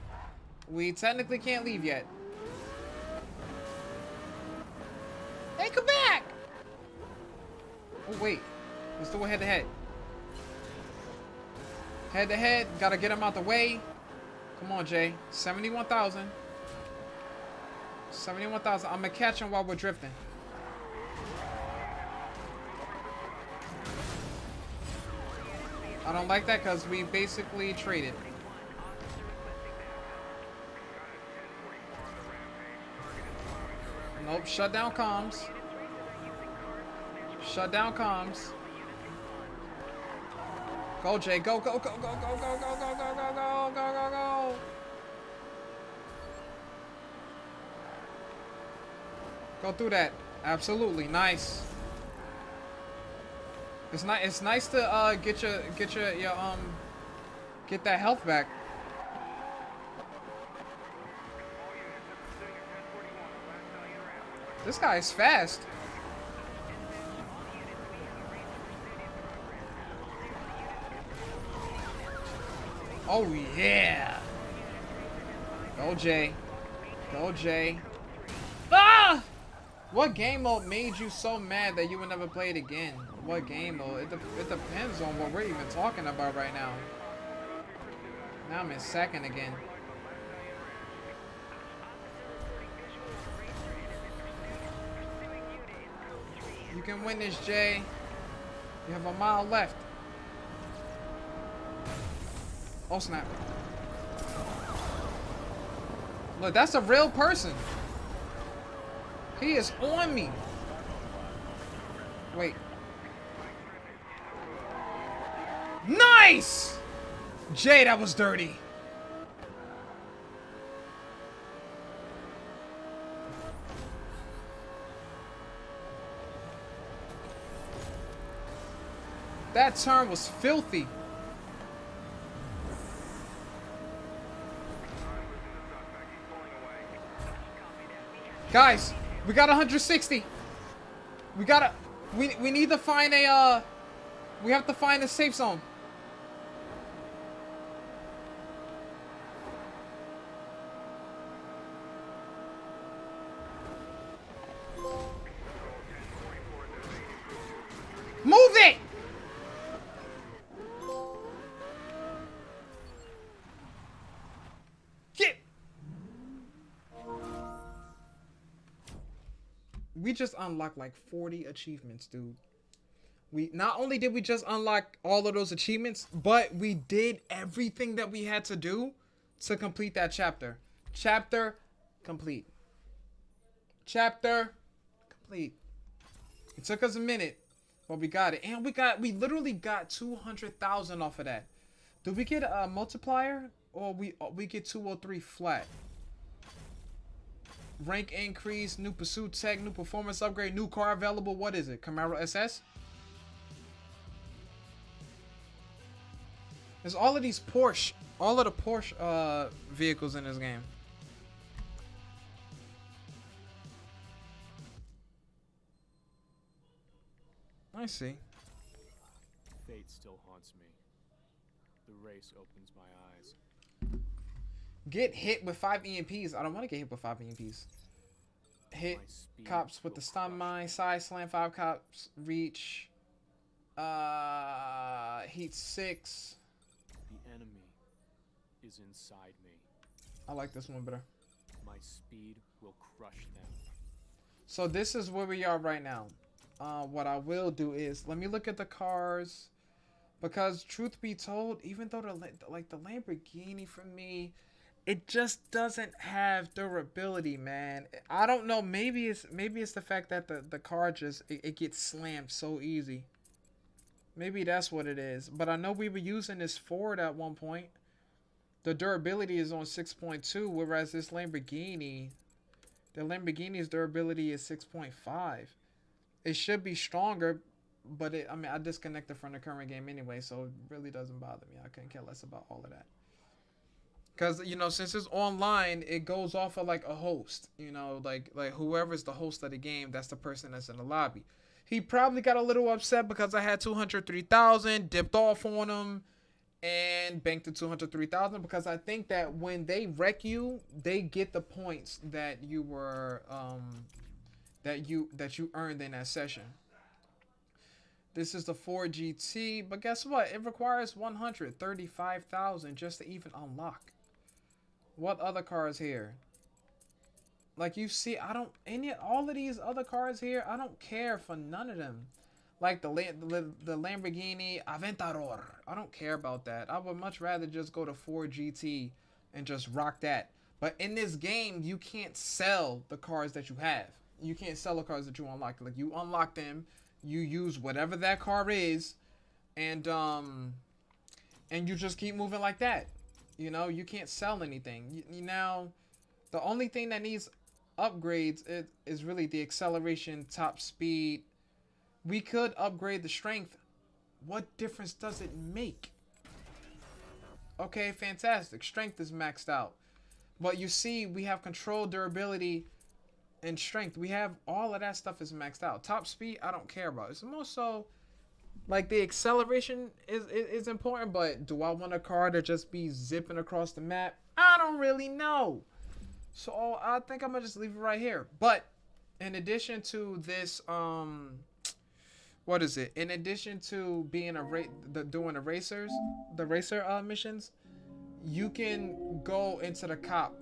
we technically can't leave yet. Hey, come back! Oh, wait. Let's do a head-to-head. Head-to-head. Gotta get him out the way. Come on, Jay. 71,000. 71,000. I'm gonna catch him while we're drifting. I don't like that because we basically traded. Nope, shut down comms. Shut down comms. Go, Jay. Go, go, go, go, go, go, go, go, go, go, go, go, go, go. Go through that. Absolutely. Nice. It's nice to get that health back. This guy is fast. Oh yeah. Go Jay. Go Jay. Ah! What game mode made you so mad that you would never play it again? What game mode? It depends on what we're even talking about right now. Now I'm in second again. You can win this, Jay. You have a mile left. Oh, snap. Look, that's a real person. He is on me. Wait. Nice! Jay, that was dirty. That turn was filthy. Guys, we got 160. We need to find a we have to find a safe zone. Move it! Get! We just unlocked like 40 achievements, dude. We not only did we just unlock all of those achievements, but we did everything that we had to do to complete that chapter. Chapter complete. Chapter complete. It took us a minute, but we got it. And we literally got 200,000 off of that. Did we get a multiplier, or we get 203 flat? Rank increase, new pursuit tech, new performance upgrade, new car available. What is it? Camaro SS? There's all of these Porsche, all of the Porsche vehicles in this game. I see. Fate still haunts me. The race opens my eyes. Get hit with 5 EMPs. I don't want to get hit with 5 EMPs. Hit cops with the stun mine, side slam 5 cops, reach. Heat 6. The enemy is inside me. I like this one better. My speed will crush them. So this is where we are right now. What I will do is let me look at the cars, because truth be told, even though the Lamborghini for me, it just doesn't have durability, man. I don't know. Maybe it's the fact that the car just it gets slammed so easy. Maybe that's what it is. But I know we were using this Ford at one point. The durability is on 6.2, whereas this Lamborghini, the Lamborghini's durability is 6.5. It should be stronger, but I mean, I disconnected from the current game anyway, so it really doesn't bother me. I couldn't care less about all of that. Because, you know, since it's online, it goes off of like a host. You know, like whoever's the host of the game, that's the person that's in the lobby. He probably got a little upset because I had 203,000, dipped off on him, and banked the 203,000, because I think that when they wreck you, they get the points that you were that you earned in that session. This is the Ford GT, but guess what? It requires 135,000 just to even unlock. What other cars here? Like, you see, all of these other cars here, I don't care for none of them. Like the Lamborghini Aventador, I don't care about that. I would much rather just go to Ford GT and just rock that. But in this game, you can't sell the cars that you have. You can't sell the cars that you unlock. Like, you unlock them, you use whatever that car is, and you just keep moving like that. You know, you can't sell anything. Now, the only thing that needs upgrades is really the acceleration, top speed. We could upgrade the strength. What difference does it make? Okay, fantastic. Strength is maxed out. But you see, we have control, durability, and strength. We have all of that stuff is maxed out. Top speed, I don't care about. It's more so like the acceleration is important, but do I want a car to just be zipping across the map? I don't really know. So I think I'm gonna just leave it right here. But in addition to this, what is it? In addition to being doing the racer missions, you can go into the cop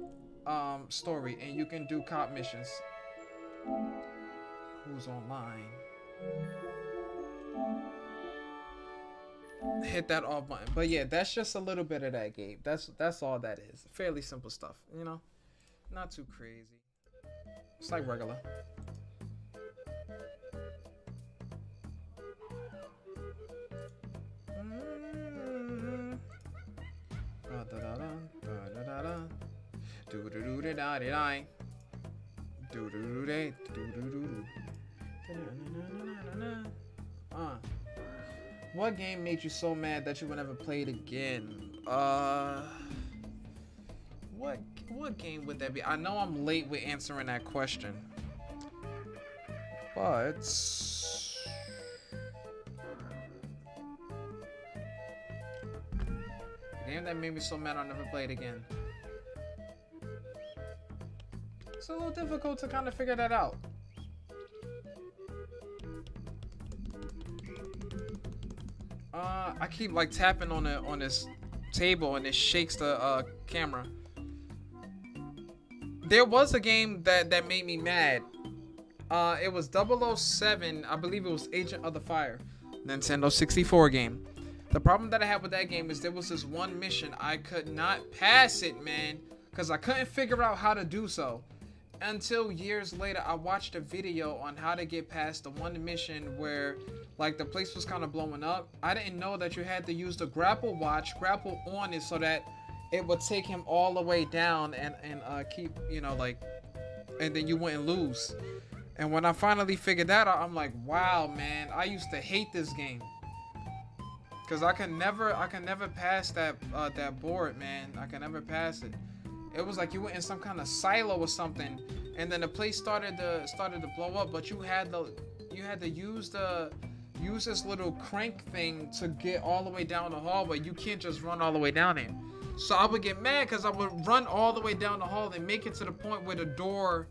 story and you can do cop missions. Who's online? Hit that off button. But yeah, that's just a little bit of that game. That's all that is. Fairly simple stuff, you know? Not too crazy. It's like regular. What game made you so mad that you would never play it again? What game would that be? I know I'm late with answering that question, but the game that made me so mad I'll never play it again. It's a little difficult to kind of figure that out. I keep like tapping on this table and it shakes the camera. There was a game that made me mad. It was 007. I believe it was Agent of the Fire, Nintendo 64 game. The problem that I had with that game is there was this one mission I could not pass it, man, because I couldn't figure out how to do so. until years later, I watched a video on how to get past the one mission where, like, the place was kind of blowing up. I didn't know that you had to use the grapple watch, grapple on it so that it would take him all the way down and keep, you know, like, and then you wouldn't lose. And when I finally figured that out, I'm like, wow, man, I used to hate this game. Cause I can never pass that board, man. I can never pass it. It was like you went in some kind of silo or something, and then the place started to blow up. But you had to use this little crank thing to get all the way down the hallway. You can't just run all the way down there. So I would get mad because I would run all the way down the hall and make it to the point where the door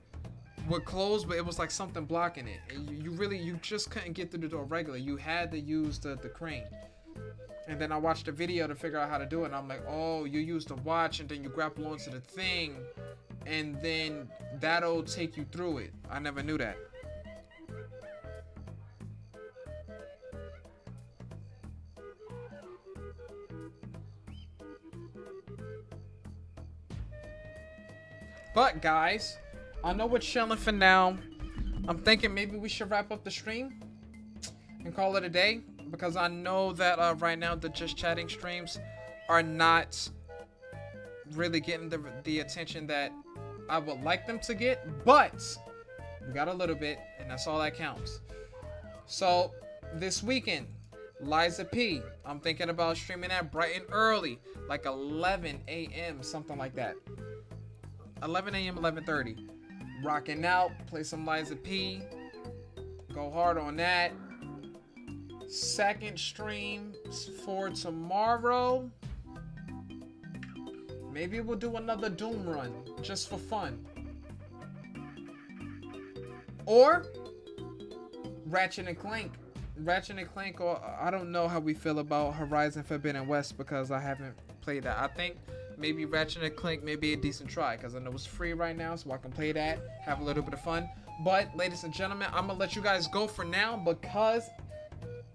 would close, but it was like something blocking it. And you just couldn't get through the door regularly. You had to use the crane. And then I watched a video to figure out how to do it. And I'm like, oh, you use the watch and then you grapple onto the thing, and then that'll take you through it. I never knew that. But guys, I know we're chilling for now. I'm thinking maybe we should wrap up the stream and call it a day, because I know that right now the Just Chatting streams are not really getting the attention that I would like them to get, but we got a little bit, and that's all that counts. So this weekend, Liza P, I'm thinking about streaming at bright and early, like 11 a.m., something like that. 11 a.m., 11:30. Rocking out, play some Liza P, go hard on that. Second stream for tomorrow. Maybe we'll do another Doom run just for fun. Or Ratchet and Clank. Ratchet and Clank, or I don't know how we feel about Horizon Forbidden West because I haven't played that. I think maybe Ratchet and Clank may be a decent try because I know it's free right now, so I can play that, have a little bit of fun. But ladies and gentlemen, I'm gonna let you guys go for now because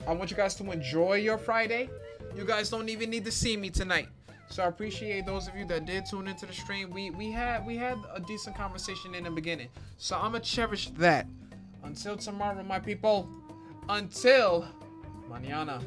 I want you guys to enjoy your Friday. You guys don't even need to see me tonight. So I appreciate those of you that did tune into the stream. We had a decent conversation in the beginning. So I'm gonna cherish that. Until tomorrow, my people. Until mañana.